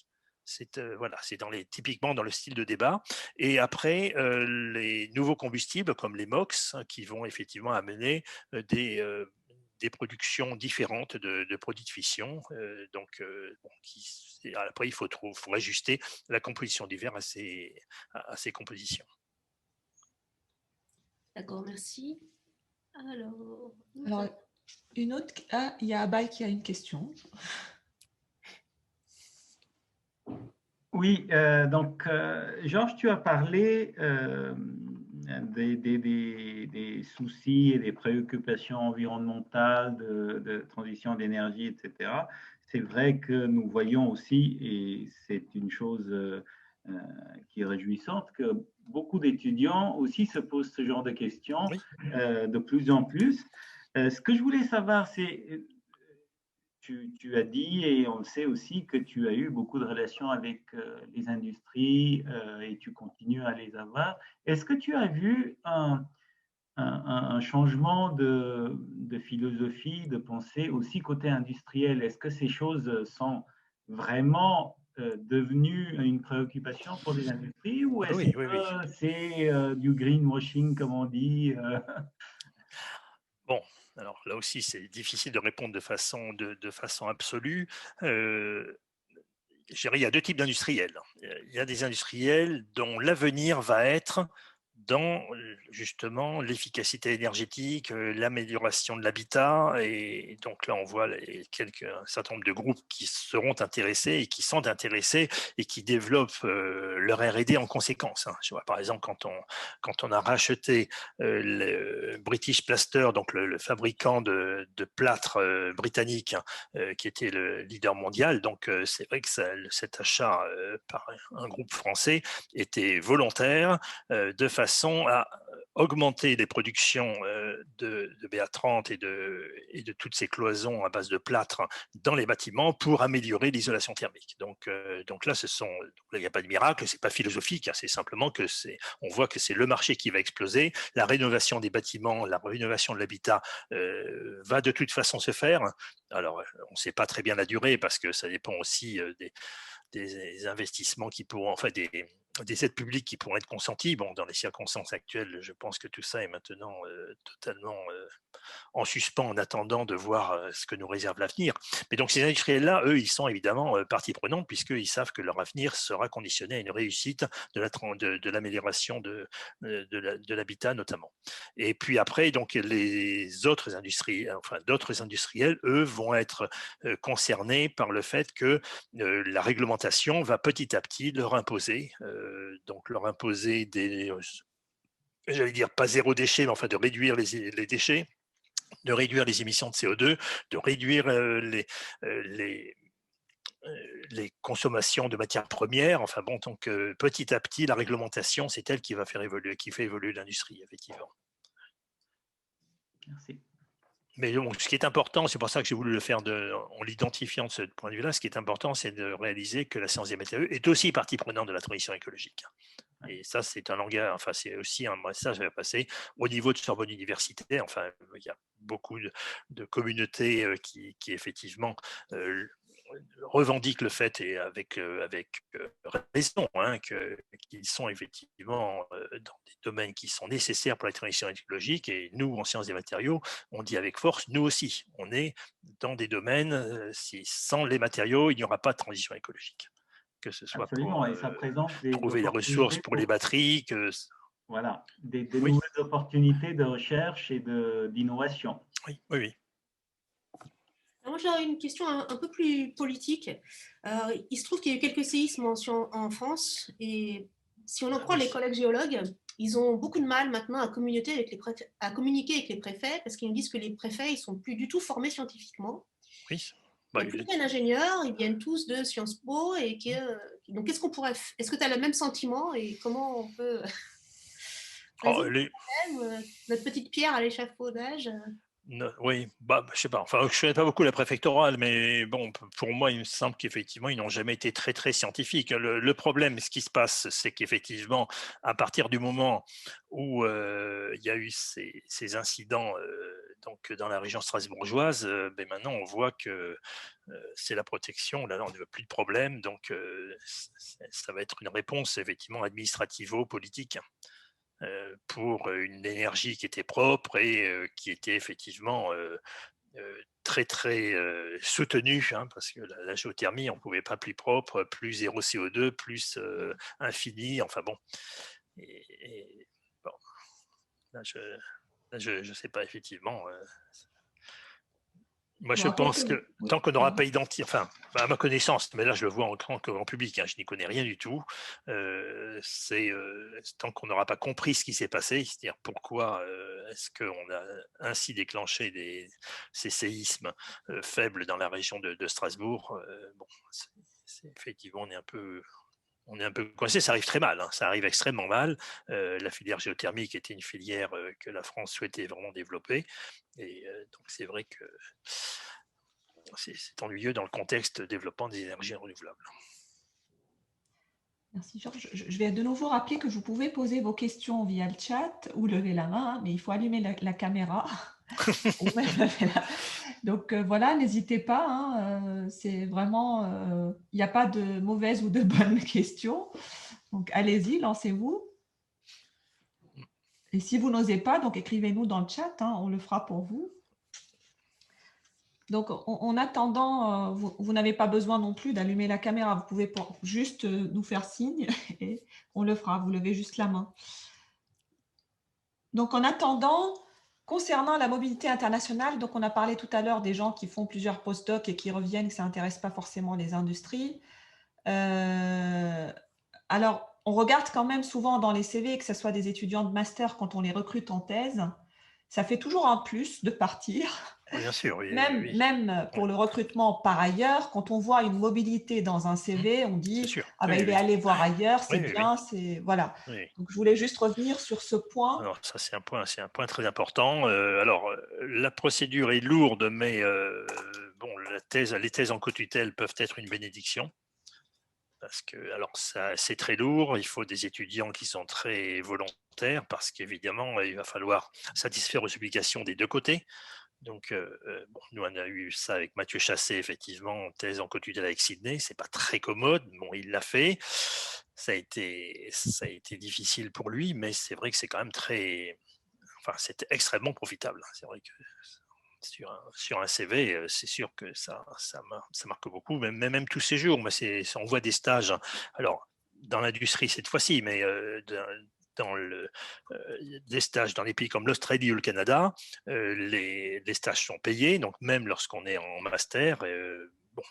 C'est voilà, c'est typiquement dans le style de débat. Et après, les nouveaux combustibles comme les MOX, qui vont effectivement amener des productions différentes de produits de fission. Après, il faut ajuster la composition du verre à ces compositions. D'accord, merci. Alors, une autre. Ah, il y a Abay qui a une question. Oui, donc Georges, tu as parlé des soucis et des préoccupations environnementales, de transition d'énergie, etc. C'est vrai que nous voyons aussi, et c'est une chose qui est réjouissante, que beaucoup d'étudiants aussi se posent ce genre de questions Oui. De plus en plus. Ce que je voulais savoir, c'est... Tu as dit, et on le sait aussi, que tu as eu beaucoup de relations avec les industries et tu continues à les avoir. Est-ce que tu as vu un changement de philosophie, de pensée aussi côté industriel? Est-ce que ces choses sont vraiment devenues une préoccupation pour les industries ou est-ce Oui, que oui, oui. c'est du greenwashing, comme on dit? Bon, alors là aussi, c'est difficile de répondre de façon absolue. Je dirais, il y a deux types d'industriels. Il y a des industriels dont l'avenir va être dans justement l'efficacité énergétique, l'amélioration de l'habitat. Et donc là, on voit un certain nombre de groupes qui seront intéressés et qui sont intéressés et qui développent leur R&D en conséquence. Je vois, par exemple, quand on a racheté le British Plaster, donc le fabricant de plâtre britannique, qui était le leader mondial, donc c'est vrai que cet achat par un groupe français était volontaire de façon à augmenter les productions de BA30 et de toutes ces cloisons à base de plâtre dans les bâtiments pour améliorer l'isolation thermique. Donc là, il n'y a pas de miracle, c'est pas philosophique, hein, c'est simplement que on voit que c'est le marché qui va exploser, la rénovation des bâtiments, la rénovation de l'habitat va de toute façon se faire. Alors, on ne sait pas très bien la durée parce que ça dépend aussi des investissements qui pourront, enfin des aides publiques qui pourraient être consenties. Bon, dans les circonstances actuelles, je pense que tout ça est maintenant totalement en suspens en attendant de voir ce que nous réserve l'avenir. Mais donc ces industriels-là, eux, ils sont évidemment partie prenante puisqu'ils savent que leur avenir sera conditionné à une réussite de l'amélioration de l'habitat notamment. Et puis après, donc les autres industriels, enfin d'autres industriels, eux, vont être concernés par le fait que la réglementation va petit à petit leur imposer j'allais dire pas zéro déchet, mais enfin de réduire les déchets, de réduire les émissions de CO2, de réduire les consommations de matières premières. Enfin bon, donc petit à petit, la réglementation, c'est elle qui fait évoluer l'industrie, effectivement. Merci. Mais donc, ce qui est important, c'est pour ça que j'ai voulu le faire en l'identifiant de ce point de vue-là, ce qui est important, c'est de réaliser que la science des matériaux est aussi partie prenante de la transition écologique. Et ça, c'est un langage, enfin, c'est aussi un message à passer au niveau de Sorbonne Université. Enfin, il y a beaucoup de communautés qui effectivement revendiquent le fait, et avec raison, hein, qu'ils sont effectivement dans des domaines qui sont nécessaires pour la transition écologique. Et nous, en sciences des matériaux, on dit avec force, nous aussi, on est dans des domaines, sans les matériaux, il n'y aura pas de transition écologique. Que ce soit Absolument, pour et ça présente des trouver les opportunités ressources pour les batteries, voilà, des oui, nouvelles opportunités de recherche et d'innovation. oui, oui, oui. Moi, j'aurais une question un peu plus politique. Il se trouve qu'il y a eu quelques séismes en France, et si on en croit les collègues géologues, ils ont beaucoup de mal maintenant à communiquer avec les préfets, parce qu'ils nous disent que les préfets, ils sont plus du tout formés scientifiquement. Oui. Il n'y a plus aucun ingénieur, ils viennent tous de Sciences Po. Donc, qu'est-ce qu'on pourrait faire? Est-ce que tu as le même sentiment, et comment on peut résoudre notre petite pierre à l'échafaudage? Oui, je sais pas. Enfin, je ne connais pas beaucoup la préfectorale, mais bon, pour moi, il me semble qu'effectivement, ils n'ont jamais été très, très scientifiques. Le problème, ce qui se passe, c'est qu'effectivement, à partir du moment où il y a eu ces incidents donc dans la région strasbourgeoise, ben maintenant, on voit que c'est la protection. Là, on ne veut plus de problème. Donc, ça va être une réponse, effectivement, administrativo-politique. Pour une énergie qui était propre et qui était effectivement très très soutenue, hein, parce que la géothermie, on ne pouvait pas plus propre, plus zéro CO2, plus infini, enfin bon. Et bon, là, je sais pas, effectivement. Moi, je pense que tant qu'on n'aura pas identifié, enfin, à ma connaissance, mais là, je le vois en grand public, hein, je n'y connais rien du tout, c'est tant qu'on n'aura pas compris ce qui s'est passé, c'est-à-dire pourquoi est-ce qu'on a ainsi déclenché ces séismes faibles dans la région de Strasbourg, bon, effectivement, on est un peu coincé, ça arrive très mal, hein, ça arrive extrêmement mal. La filière géothermique était une filière que la France souhaitait vraiment développer. Et donc, c'est vrai que c'est ennuyeux dans le contexte de développement des énergies renouvelables. Merci Georges. Je vais de nouveau rappeler que vous pouvez poser vos questions via le chat ou lever la main, mais il faut allumer la caméra. Donc voilà, n'hésitez pas. Hein, c'est vraiment, il n'y a pas de mauvaises ou de bonnes questions. Donc allez-y, lancez-vous. Et si vous n'osez pas, donc écrivez-nous dans le chat, hein, on le fera pour vous. Donc, en attendant, vous n'avez pas besoin non plus d'allumer la caméra. Vous pouvez juste nous faire signe et on le fera. Vous levez juste la main. Donc, en attendant, concernant la mobilité internationale, donc on a parlé tout à l'heure des gens qui font plusieurs post-docs et qui reviennent, que ça n'intéresse pas forcément les industries. Alors, on regarde quand même souvent dans les CV, que ce soit des étudiants de master, quand on les recrute en thèse, ça fait toujours un plus de partir. Bien sûr, oui. Même pour le recrutement par ailleurs, quand on voit une mobilité dans un CV, on dit « Ah ben, il est allé voir ailleurs, c'est bien, c'est… » Voilà. Donc, je voulais juste revenir sur ce point. Alors, ça, c'est un point très important. Alors, la procédure est lourde, mais bon, les thèses en co-tutelle peuvent être une bénédiction. Parce que, alors, c'est très lourd, il faut des étudiants qui sont très volontaires, parce qu'évidemment, il va falloir satisfaire aux obligations des deux côtés. Donc, bon, nous, on a eu ça avec Mathieu Chassé, effectivement, thèse en co-tutelle avec Sydney. C'est pas très commode. Bon, il l'a fait. Ça a été difficile pour lui, mais c'est vrai que c'est quand même c'était extrêmement profitable. C'est vrai que sur un CV, c'est sûr que ça marque beaucoup. Même tous ces jours, on voit des stages. Alors, dans l'industrie cette fois-ci, mais des stages dans les pays comme l'Australie ou le Canada, les stages sont payés, donc même lorsqu'on est en master, bon,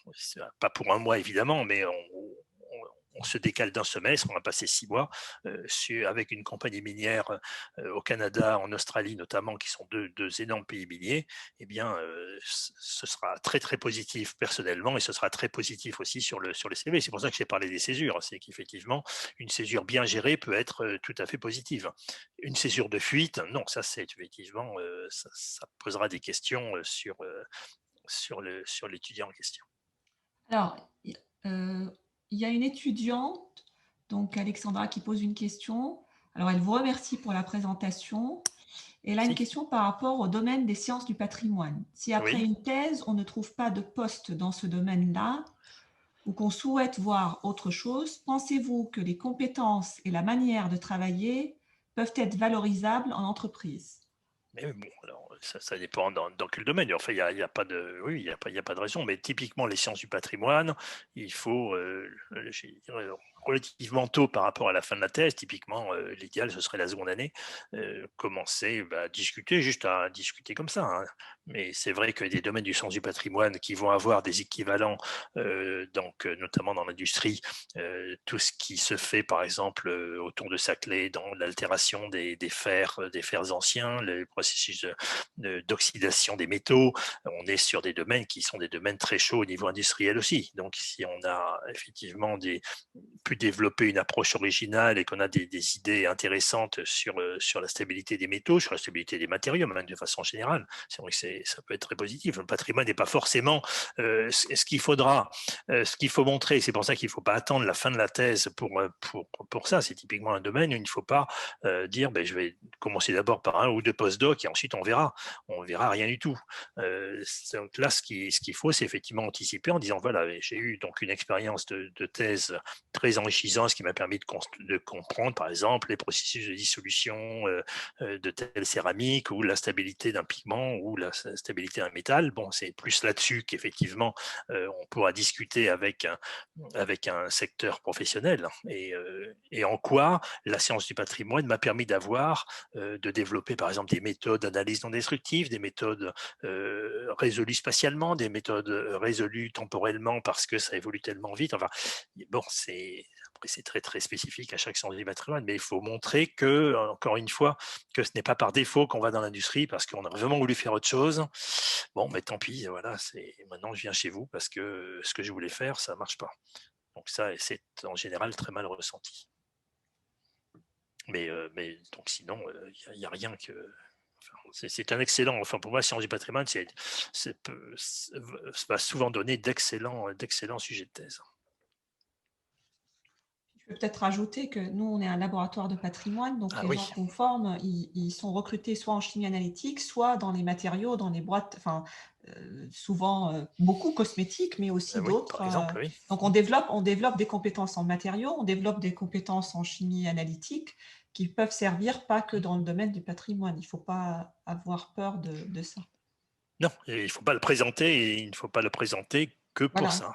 pas pour un mois évidemment, mais on se décale d'un semestre, on va passer 6 mois avec une compagnie minière au Canada, en Australie notamment, qui sont deux énormes pays miniers. Eh bien, ce sera très très positif personnellement et ce sera très positif aussi sur le CV. C'est pour ça que j'ai parlé des césures. C'est qu'effectivement, une césure bien gérée peut être tout à fait positive. Une césure de fuite, non, ça c'est effectivement, ça posera des questions sur l'étudiant en question. Alors, il y a une étudiante Donc, Alexandra qui pose une question. Alors, elle vous remercie pour la présentation. Elle a une question par rapport au domaine des sciences du patrimoine. Si après une thèse, on ne trouve pas de poste dans ce domaine-là, ou qu'on souhaite voir autre chose, pensez-vous que les compétences et la manière de travailler peuvent être valorisables en entreprise? Mais bon, alors, ça dépend dans quel domaine. Enfin, il y a pas de, oui, il y a pas de raison. Mais typiquement, les sciences du patrimoine, il faut, je dirais, relativement tôt par rapport à la fin de la thèse, typiquement, l'idéal, ce serait la seconde année, commencer à discuter, juste à discuter comme ça, hein. Mais c'est vrai qu'il y a des domaines du sens du patrimoine qui vont avoir des équivalents, donc notamment dans l'industrie, tout ce qui se fait, par exemple, autour de Saclay, dans l'altération des fers anciens, les processus d'oxydation des métaux. On est sur des domaines qui sont des domaines très chauds au niveau industriel aussi. Donc, si on a effectivement pu développer une approche originale et qu'on a des idées intéressantes sur la stabilité des métaux, sur la stabilité des matériaux, même de façon générale, c'est vrai que ça peut être très positif. Le patrimoine n'est pas forcément ce qu'il faudra, ce qu'il faut montrer. C'est pour ça qu'il ne faut pas attendre la fin de la thèse pour ça. C'est typiquement un domaine où il ne faut pas dire ben, je vais commencer d'abord par un ou deux postdocs et ensuite on verra. On ne verra rien du tout. Donc là, ce qu'il faut, c'est effectivement anticiper en disant voilà, j'ai eu donc une expérience de thèse très enrichissante, ce qui m'a permis de comprendre, par exemple, les processus de dissolution de telle céramique ou la stabilité d'un pigment ou la stabilité d'un métal. Bon, c'est plus là-dessus qu'effectivement on pourra discuter avec un secteur professionnel et en quoi la science du patrimoine m'a permis de développer par exemple des méthodes d'analyse non destructive, des méthodes résolues spatialement, des méthodes résolues temporellement parce que ça évolue tellement vite. Enfin, bon, c'est très très spécifique à chaque science du patrimoine, mais il faut montrer que, encore une fois, que ce n'est pas par défaut qu'on va dans l'industrie parce qu'on a vraiment voulu faire autre chose. Bon, mais tant pis, voilà, maintenant je viens chez vous parce que ce que je voulais faire, ça ne marche pas. Donc ça, c'est en général très mal ressenti. Mais donc sinon, il n'y a rien que. C'est un excellent. Enfin, pour moi, sciences du patrimoine, ça va souvent donner d'excellents sujets de thèse. Je peux peut-être rajouter que nous, on est un laboratoire de patrimoine, donc les gens qu'on forme, ils sont recrutés soit en chimie analytique, soit dans les matériaux, dans les boîtes, enfin, souvent beaucoup cosmétiques, mais aussi d'autres. Par exemple, oui. Donc, on développe des compétences en matériaux, on développe des compétences en chimie analytique qui peuvent servir pas que dans le domaine du patrimoine. Il ne faut pas avoir peur de ça. Non, il ne faut pas le présenter et il ne faut pas le présenter que pour ça.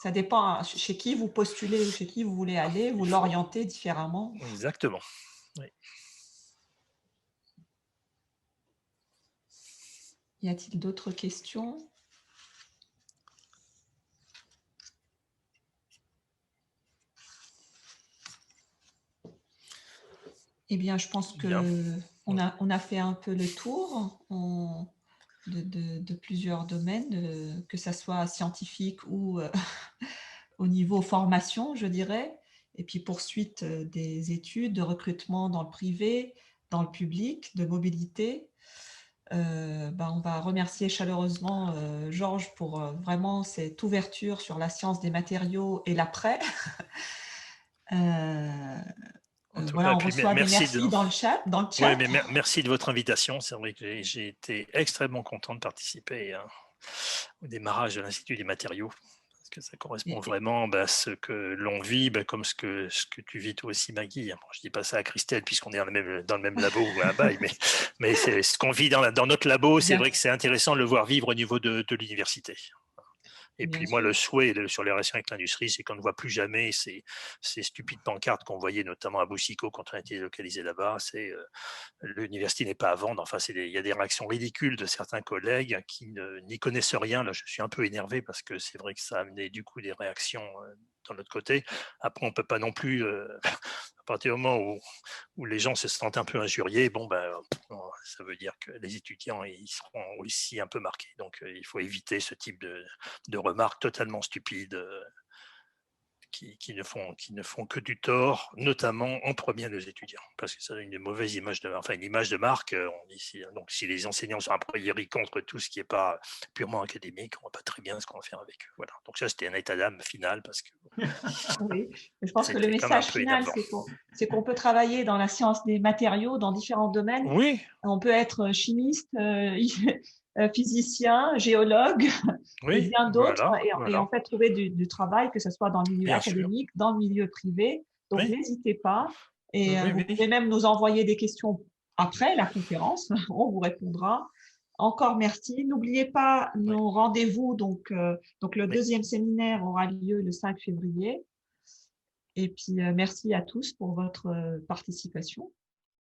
Ça dépend chez qui vous postulez ou chez qui vous voulez aller, vous l'orientez différemment. Exactement. Oui. Y a-t-il d'autres questions? Eh bien, je pense qu'on a fait un peu le tour de plusieurs domaines, que ça soit scientifique ou au niveau formation, je dirais, et puis poursuite des études, de recrutement dans le privé, dans le public, de mobilité. On va remercier chaleureusement Georges pour vraiment cette ouverture sur la science des matériaux et l'après. Voilà, on reçoit des merci dans le chat. Oui, mais merci de votre invitation. C'est vrai que j'ai été extrêmement content de participer au démarrage de l'Institut des matériaux. Que ça correspond vraiment à ce que l'on vit, comme ce que tu vis toi aussi, Maggie. Bon, je ne dis pas ça à Christelle, puisqu'on est dans le même labo à Baye, mais c'est ce qu'on vit dans notre labo. C'est vrai que c'est intéressant de le voir vivre au niveau de l'université. Et puis moi, le souhait sur les relations avec l'industrie, c'est qu'on ne voit plus jamais ces stupides pancartes qu'on voyait notamment à Boussicaut quand on a été localisé là-bas. C'est l'université n'est pas à vendre. Enfin, il y a des réactions ridicules de certains collègues qui n'y connaissent rien. Là, je suis un peu énervé parce que c'est vrai que ça a amené du coup des réactions dans l'autre côté. Après, on peut pas non plus, à partir du moment où les gens se sentent un peu injuriés, ça veut dire que les étudiants ils seront aussi un peu marqués. Donc, il faut éviter ce type de remarques totalement stupides qui ne font que du tort, notamment en premier à nos étudiants, parce que ça a une mauvaise image une image de marque. On dit donc si les enseignants sont a priori contre tout ce qui n'est pas purement académique, on ne voit pas très bien ce qu'on va faire avec eux. Voilà. Donc ça, c'était un état d'âme final, parce que oui, je pense que le message final, c'est qu'on peut travailler dans la science des matériaux, dans différents domaines. Oui. On peut être chimiste, physicien, géologue, et bien d'autres, et en fait trouver du travail, que ce soit dans le milieu académique, dans le milieu privé. Donc n'hésitez pas, et vous pouvez même nous envoyer des questions après la conférence, on vous répondra. Encore merci. N'oubliez pas nos rendez-vous, donc le deuxième séminaire aura lieu le 5 février. Et puis merci à tous pour votre participation.